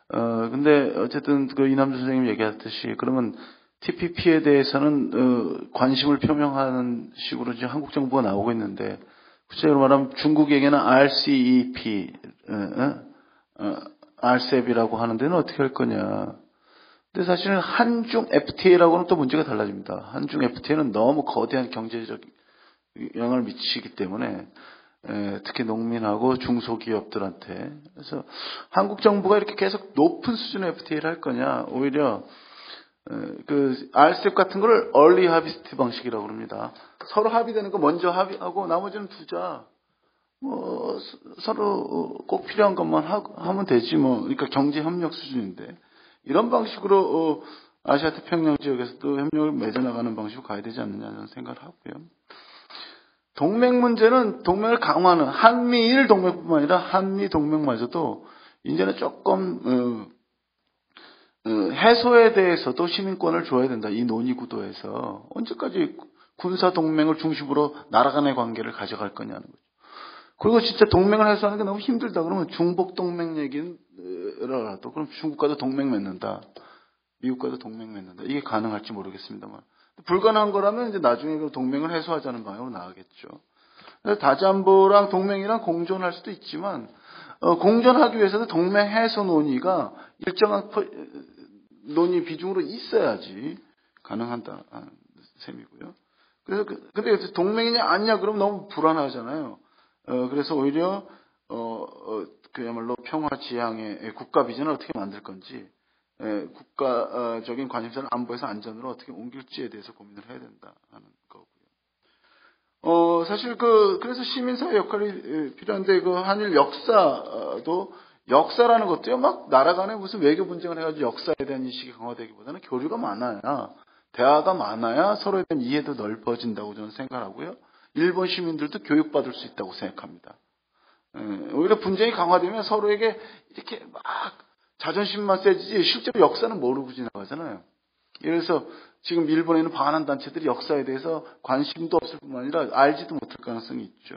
근데 어쨌든 이남주 선생님 얘기했듯이 그러면 TPP에 대해서는 관심을 표명하는 식으로 이제 한국 정부가 나오고 있는데 구체적으로 말하면 중국에게는 RCEP, RCEP이라고 하는 데는 어떻게 할 거냐. 근데 사실은 한중 FTA라고는 또 문제가 달라집니다. 한중 FTA는 너무 거대한 경제적 영향을 미치기 때문에 특히 농민하고 중소기업들한테. 그래서 한국 정부가 이렇게 계속 높은 수준의 FTA를 할 거냐. 오히려 그 RCEP 같은 거를 얼리 하비스트 방식이라고 합니다. 서로 합의되는 거 먼저 합의하고 나머지는 두자. 뭐 서로 꼭 필요한 것만 하면 되지 뭐. 그러니까 경제 협력 수준인데 이런 방식으로 아시아 태평양 지역에서도 협력을 맺어나가는 방식으로 가야 되지 않느냐는 생각을 하고요. 동맹 문제는 동맹을 강화하는 한미일 동맹뿐만 아니라 한미 동맹마저도 이제는 조금 해소에 대해서도 시민권을 줘야 된다. 이 논의 구도에서 언제까지 군사 동맹을 중심으로 나라 간의 관계를 가져갈 거냐는 거죠. 그리고 진짜 동맹을 해소하는 게 너무 힘들다 그러면 중복 동맹 얘기라도 그럼 중국과도 동맹 맺는다. 미국과도 동맹 맺는다. 이게 가능할지 모르겠습니다만 불가능한 거라면 이제 나중에 그 동맹을 해소하자는 방향으로 나가겠죠. 그래서 다자안보랑 동맹이랑 공존할 수도 있지만 공존하기 위해서도 동맹 해소 논의가 일정한 논의 비중으로 있어야지 가능한다 셈이고요. 그래서 근데 동맹이냐 아니냐 그러면 너무 불안하잖아요. 그래서 오히려 그야말로 평화 지향의 국가 비전을 어떻게 만들 건지 국가적인 관심사를 안보에서 안전으로 어떻게 옮길지에 대해서 고민을 해야 된다 하는 거고요. 사실 그래서 시민사회 역할이 필요한데 그 한일 역사도 역사라는 것도요 막 나라 간에 무슨 외교 분쟁을 해가지고 역사에 대한 인식이 강화되기보다는 교류가 많아야 대화가 많아야 서로에 대한 이해도 넓어진다고 저는 생각하고요. 일본 시민들도 교육받을 수 있다고 생각합니다. 오히려 분쟁이 강화되면 서로에게 이렇게 막 자존심만 세지지 실제로 역사는 모르고 지나가잖아요. 예를 들어서 지금 일본에 있는 반한 단체들이 역사에 대해서 관심도 없을 뿐만 아니라 알지도 못할 가능성이 있죠.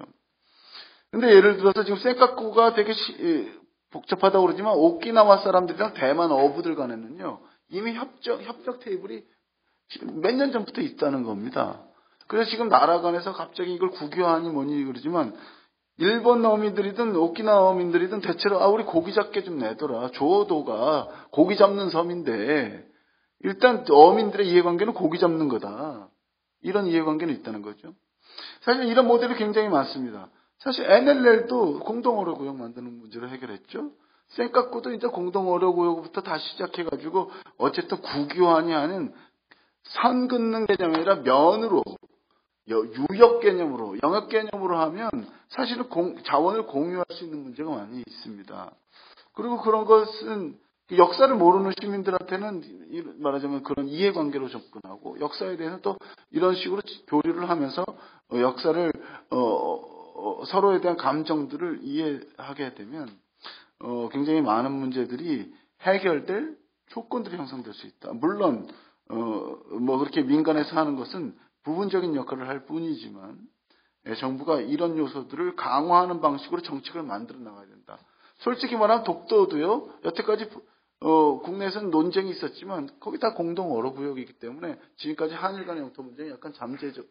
근데 예를 들어서 지금 센카쿠가 되게 복잡하다고 그러지만 오키나와 사람들이랑 대만 어부들 간에는요 이미 협력 테이블이 몇 년 전부터 있다는 겁니다. 그래서 지금 나라 간에서 갑자기 이걸 국유화하니 뭐니 그러지만 일본 어민들이든 오키나와 어민들이든 대체로 우리 고기 잡게 좀 내더라. 조도가 고기 잡는 섬인데 일단 어민들의 이해관계는 고기 잡는 거다. 이런 이해관계는 있다는 거죠. 사실 이런 모델이 굉장히 많습니다. 사실 NLL도 공동어뢰구역 만드는 문제를 해결했죠. 센카쿠도 이제 공동어뢰구역부터 다시 시작해가지고 어쨌든 국유화니 하는 선 긋는 개념이 아니라 면으로 유역 개념으로 영역 개념으로 하면 사실은 자원을 공유할 수 있는 문제가 많이 있습니다. 그리고 그런 것은 역사를 모르는 시민들한테는 말하자면 그런 이해관계로 접근하고 역사에 대해서 또 이런 식으로 교류를 하면서 역사를 서로에 대한 감정들을 이해하게 되면 굉장히 많은 문제들이 해결될 조건들이 형성될 수 있다. 물론 뭐 그렇게 민간에서 하는 것은 부분적인 역할을 할 뿐이지만 정부가 이런 요소들을 강화하는 방식으로 정책을 만들어 나가야 된다. 솔직히 말하면 독도도요. 여태까지 국내에서는 논쟁이 있었지만 거기 다 공동 어뢰구역이기 때문에 지금까지 한일 간의 영토 문제는 약간 잠재되어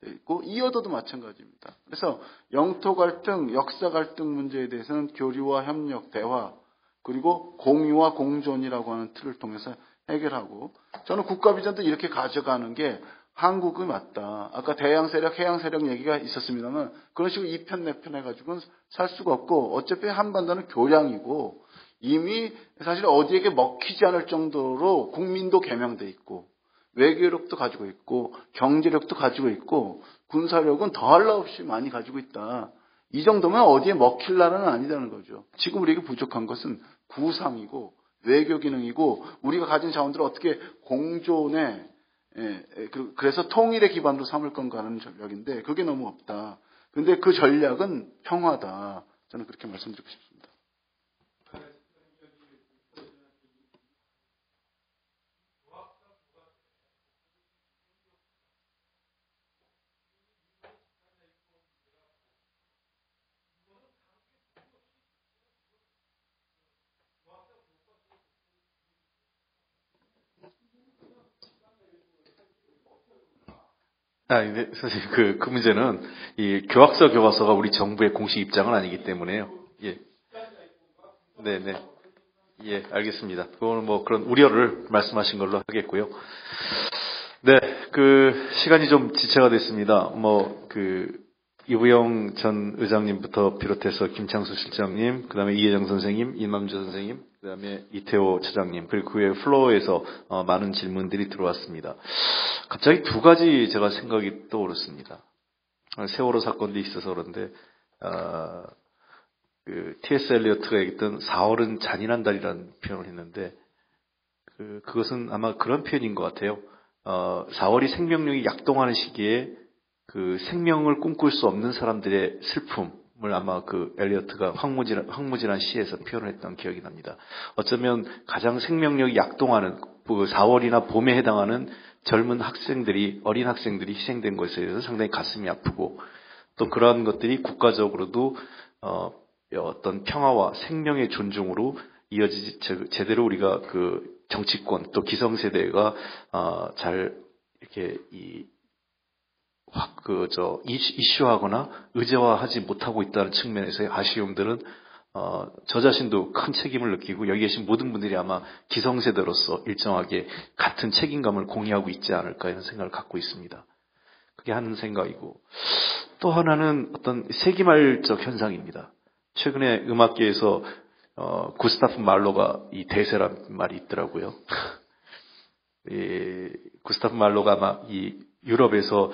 있고 이어도도 마찬가지입니다. 그래서 영토 갈등, 역사 갈등 문제에 대해서는 교류와 협력, 대화 그리고 공유와 공존이라고 하는 틀을 통해서 해결하고 저는 국가 비전도 이렇게 가져가는 게 한국이 맞다. 아까 대양 세력, 해양 세력 얘기가 있었습니다만 그런 식으로 이편 내편 해가지고는 살 수가 없고 어차피 한반도는 교량이고 이미 사실 어디에게 먹히지 않을 정도로 국민도 개명돼 있고 외교력도 가지고 있고 경제력도 가지고 있고 군사력은 더할 나 없이 많이 가지고 있다. 이 정도면 어디에 먹힐 나라는 아니라는 거죠. 지금 우리에게 부족한 것은 구상이고 외교 기능이고 우리가 가진 자원들을 어떻게 공존해 그래서 통일의 기반으로 삼을 건가 하는 전략인데 그게 너무 없다. 그런데 그 전략은 평화다. 저는 그렇게 말씀드리고 싶습니다. 네, 선생님, 그 문제는 이 교과서가 우리 정부의 공식 입장은 아니기 때문에요. 예. 네네. 예, 알겠습니다. 그거는 뭐 그런 우려를 말씀하신 걸로 하겠고요. 네, 시간이 좀 지체가 됐습니다. 이부영 전 의장님부터 비롯해서 김창수 실장님, 그 다음에 이혜정 선생님, 이만주 선생님, 그 다음에 이태호 차장님, 그리고 그 외에 플로어에서 많은 질문들이 들어왔습니다. 갑자기 두 가지 제가 생각이 떠오르습니다. 세월호 사건도 있어서 그런데, T.S. 엘리어트가 얘기했던 4월은 잔인한 달이라는 표현을 했는데, 그것은 아마 그런 표현인 것 같아요. 4월이 생명력이 약동하는 시기에 그 생명을 꿈꿀 수 없는 사람들의 슬픔을 아마 엘리어트가 황무지란 시에서 표현을 했던 기억이 납니다. 어쩌면 가장 생명력이 약동하는 4월이나 봄에 해당하는 젊은 학생들이, 어린 학생들이 희생된 것에 대해서 상당히 가슴이 아프고, 또 그러한 것들이 국가적으로도 어떤 평화와 생명의 존중으로 이어지지, 제대로 우리가 정치권 또 기성세대가 잘 이렇게 이슈화하거나 의제화하지 못하고 있다는 측면에서의 아쉬움들은 저 자신도 큰 책임을 느끼고 여기 계신 모든 분들이 아마 기성세대로서 일정하게 같은 책임감을 공유하고 있지 않을까 이런 생각을 갖고 있습니다. 그게 한 생각이고, 또 하나는 어떤 세기말적 현상입니다. 최근에 음악계에서 구스타프 말로가 이 대세란 말이 있더라고요. 구스타프 말로가 아마 이 유럽에서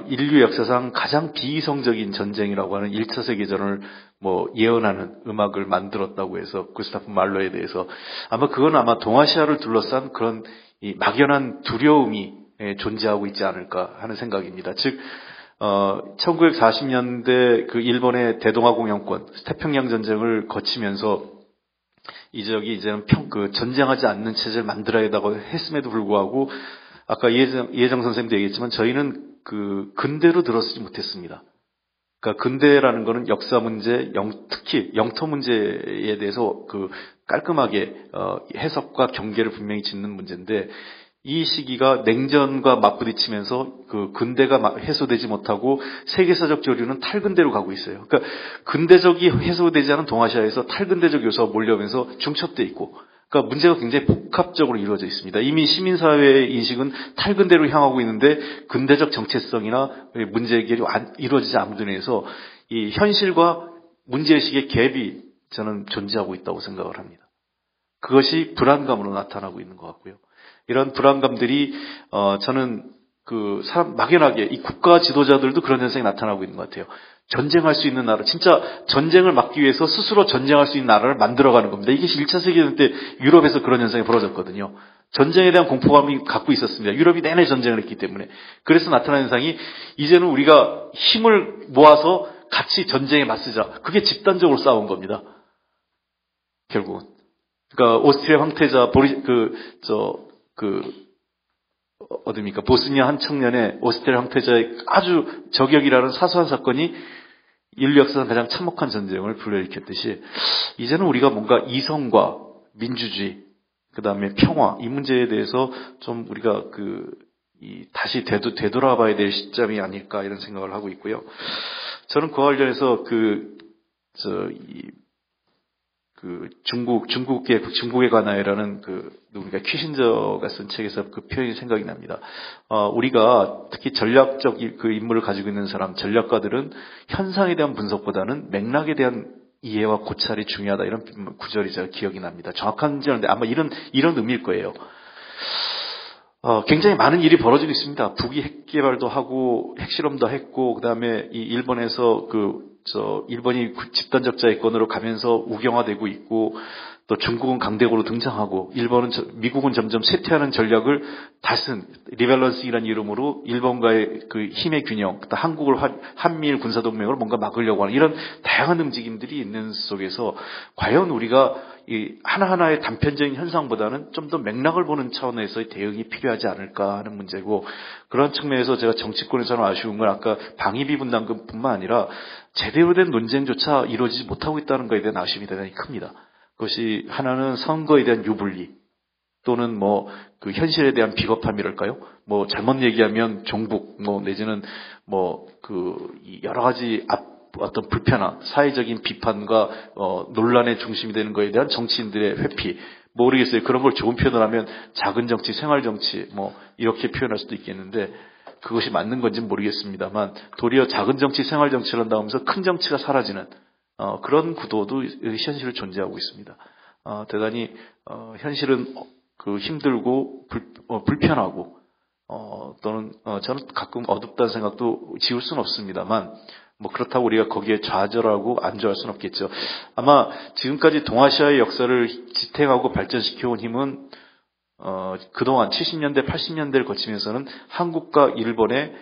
인류 역사상 가장 비이성적인 전쟁이라고 하는 1차 세계전을 예언하는 음악을 만들었다고 해서 구스타프 말로에 대해서 아마 동아시아를 둘러싼 그런 이 막연한 두려움이 존재하고 있지 않을까 하는 생각입니다. 즉 1940년대 일본의 대동아 공영권, 태평양 전쟁을 거치면서 이 지역이 이제는 전쟁하지 않는 체제를 만들어야 한다고 했음에도 불구하고 아까 이혜정 선생님도 얘기했지만 저희는 근대로 들어서지 못했습니다. 그러니까 근대라는 거는 역사 문제, 특히 영토 문제에 대해서 깔끔하게 해석과 경계를 분명히 짓는 문제인데, 이 시기가 냉전과 맞부딪히면서 근대가 해소되지 못하고 세계사적 조류는 탈근대로 가고 있어요. 그러니까 근대적이 해소되지 않은 동아시아에서 탈근대적 요소가 몰려오면서 중첩돼 있고, 그러니까 문제가 굉장히 복합적으로 이루어져 있습니다. 이미 시민사회의 인식은 탈근대로 향하고 있는데 근대적 정체성이나 문제 해결이 이루어지지 않는 데에서 이 현실과 문제의식의 갭이 저는 존재하고 있다고 생각을 합니다. 그것이 불안감으로 나타나고 있는 것 같고요. 이런 불안감들이 저는 막연하게 이 국가 지도자들도 그런 현상이 나타나고 있는 것 같아요. 전쟁할 수 있는 나라, 진짜 전쟁을 막기 위해서 스스로 전쟁할 수 있는 나라를 만들어가는 겁니다. 이게 1차 세계대전 때 유럽에서 그런 현상이 벌어졌거든요. 전쟁에 대한 공포감이 갖고 있었습니다. 유럽이 내내 전쟁을 했기 때문에. 그래서 나타난 현상이 이제는 우리가 힘을 모아서 같이 전쟁에 맞서자. 그게 집단적으로 싸운 겁니다. 결국은. 그러니까 오스트리아 황태자 어딥니까? 보스니아 한 청년의 오스트리아 황태자의 아주 저격이라는 사소한 사건이 인류 역사상 가장 참혹한 전쟁을 불러일으켰듯이 이제는 우리가 뭔가 이성과 민주주의, 그 다음에 평화, 이 문제에 대해서 좀 우리가 다시 되돌아봐야 될 시점이 아닐까 이런 생각을 하고 있고요. 저는 그와 관련해서 중국의 관하에라는 누군가 키신저가 쓴 책에서 그 표현이 생각이 납니다. 우리가 특히 전략적 인물을 가지고 있는 사람, 전략가들은 현상에 대한 분석보다는 맥락에 대한 이해와 고찰이 중요하다. 이런 구절이 제가 기억이 납니다. 정확한지 않은데 아마 이런 의미일 거예요. 굉장히 많은 일이 벌어지고 있습니다. 북이 핵 개발도 하고 핵실험도 했고, 그다음에 이 일본에서 일본이 집단적 자위권으로 가면서 우경화되고 있고, 또 중국은 강대국으로 등장하고, 미국은 점점 쇠퇴하는 전략을 다슨 리밸런싱이라는 이름으로 일본과의 힘의 균형, 또 한미일 군사동맹을 뭔가 막으려고 하는 이런 다양한 움직임들이 있는 속에서 과연 우리가 이 하나하나의 단편적인 현상보다는 좀 더 맥락을 보는 차원에서의 대응이 필요하지 않을까 하는 문제고, 그런 측면에서 제가 정치권에서는 아쉬운 건 아까 방위비 분담금뿐만 아니라 제대로 된 논쟁조차 이루어지지 못하고 있다는 것에 대한 아쉬움이 대단히 큽니다. 그것이 하나는 선거에 대한 유불리, 또는 뭐 그 현실에 대한 비겁함이랄까요? 뭐 잘못 얘기하면 종북, 뭐 내지는 뭐 그 여러 가지 어떤 불편함, 사회적인 비판과 논란의 중심이 되는 것에 대한 정치인들의 회피, 모르겠어요. 그런 걸 좋은 표현을 하면 작은 정치, 생활 정치, 뭐 이렇게 표현할 수도 있겠는데 그것이 맞는 건지는 모르겠습니다만 도리어 작은 정치, 생활 정치를 한다고 하면서 큰 정치가 사라지는 그런 구도도 현실을 존재하고 있습니다. 대단히 현실은 그 힘들고 불편하고 또는 저는 가끔 어둡다는 생각도 지울 수는 없습니다만 뭐 그렇다고 우리가 거기에 좌절하고 안주할 수는 없겠죠. 아마 지금까지 동아시아의 역사를 지탱하고 발전시켜온 힘은 그동안 70년대, 80년대를 거치면서는 한국과 일본의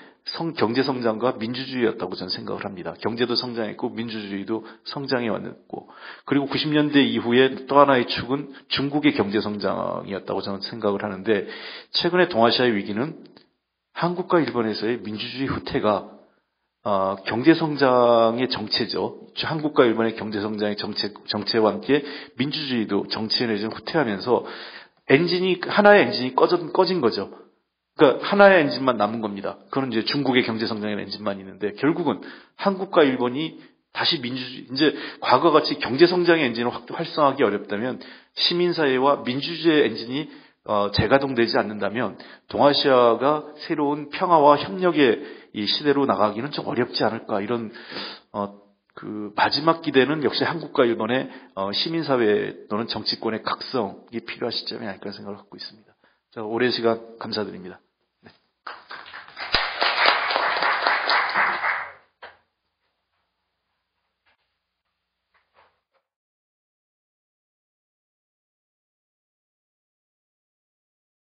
경제 성장과 민주주의였다고 저는 생각을 합니다. 경제도 성장했고 민주주의도 성장해 왔고, 그리고 90년대 이후에 또 하나의 축은 중국의 경제 성장이었다고 저는 생각을 하는데, 최근의 동아시아의 위기는 한국과 일본에서의 민주주의 후퇴가 경제 성장의 정체죠. 한국과 일본의 경제 성장의 정체와 함께 민주주의도 정체에 내지는 후퇴하면서 하나의 엔진이 꺼진 거죠. 그러니까 하나의 엔진만 남은 겁니다. 그건 이제 중국의 경제 성장의 엔진만 있는데, 결국은 한국과 일본이 다시 민주주의, 이제 과거와 같이 경제 성장의 엔진을 활성화하기 어렵다면 시민사회와 민주주의 엔진이 재가동되지 않는다면 동아시아가 새로운 평화와 협력의 이 시대로 나가기는 좀 어렵지 않을까, 이런 그 마지막 기대는 역시 한국과 일본의 시민사회 또는 정치권의 각성이 필요한 시점이 아닐까 생각을 갖고 있습니다. 자, 오랜 시간 감사드립니다.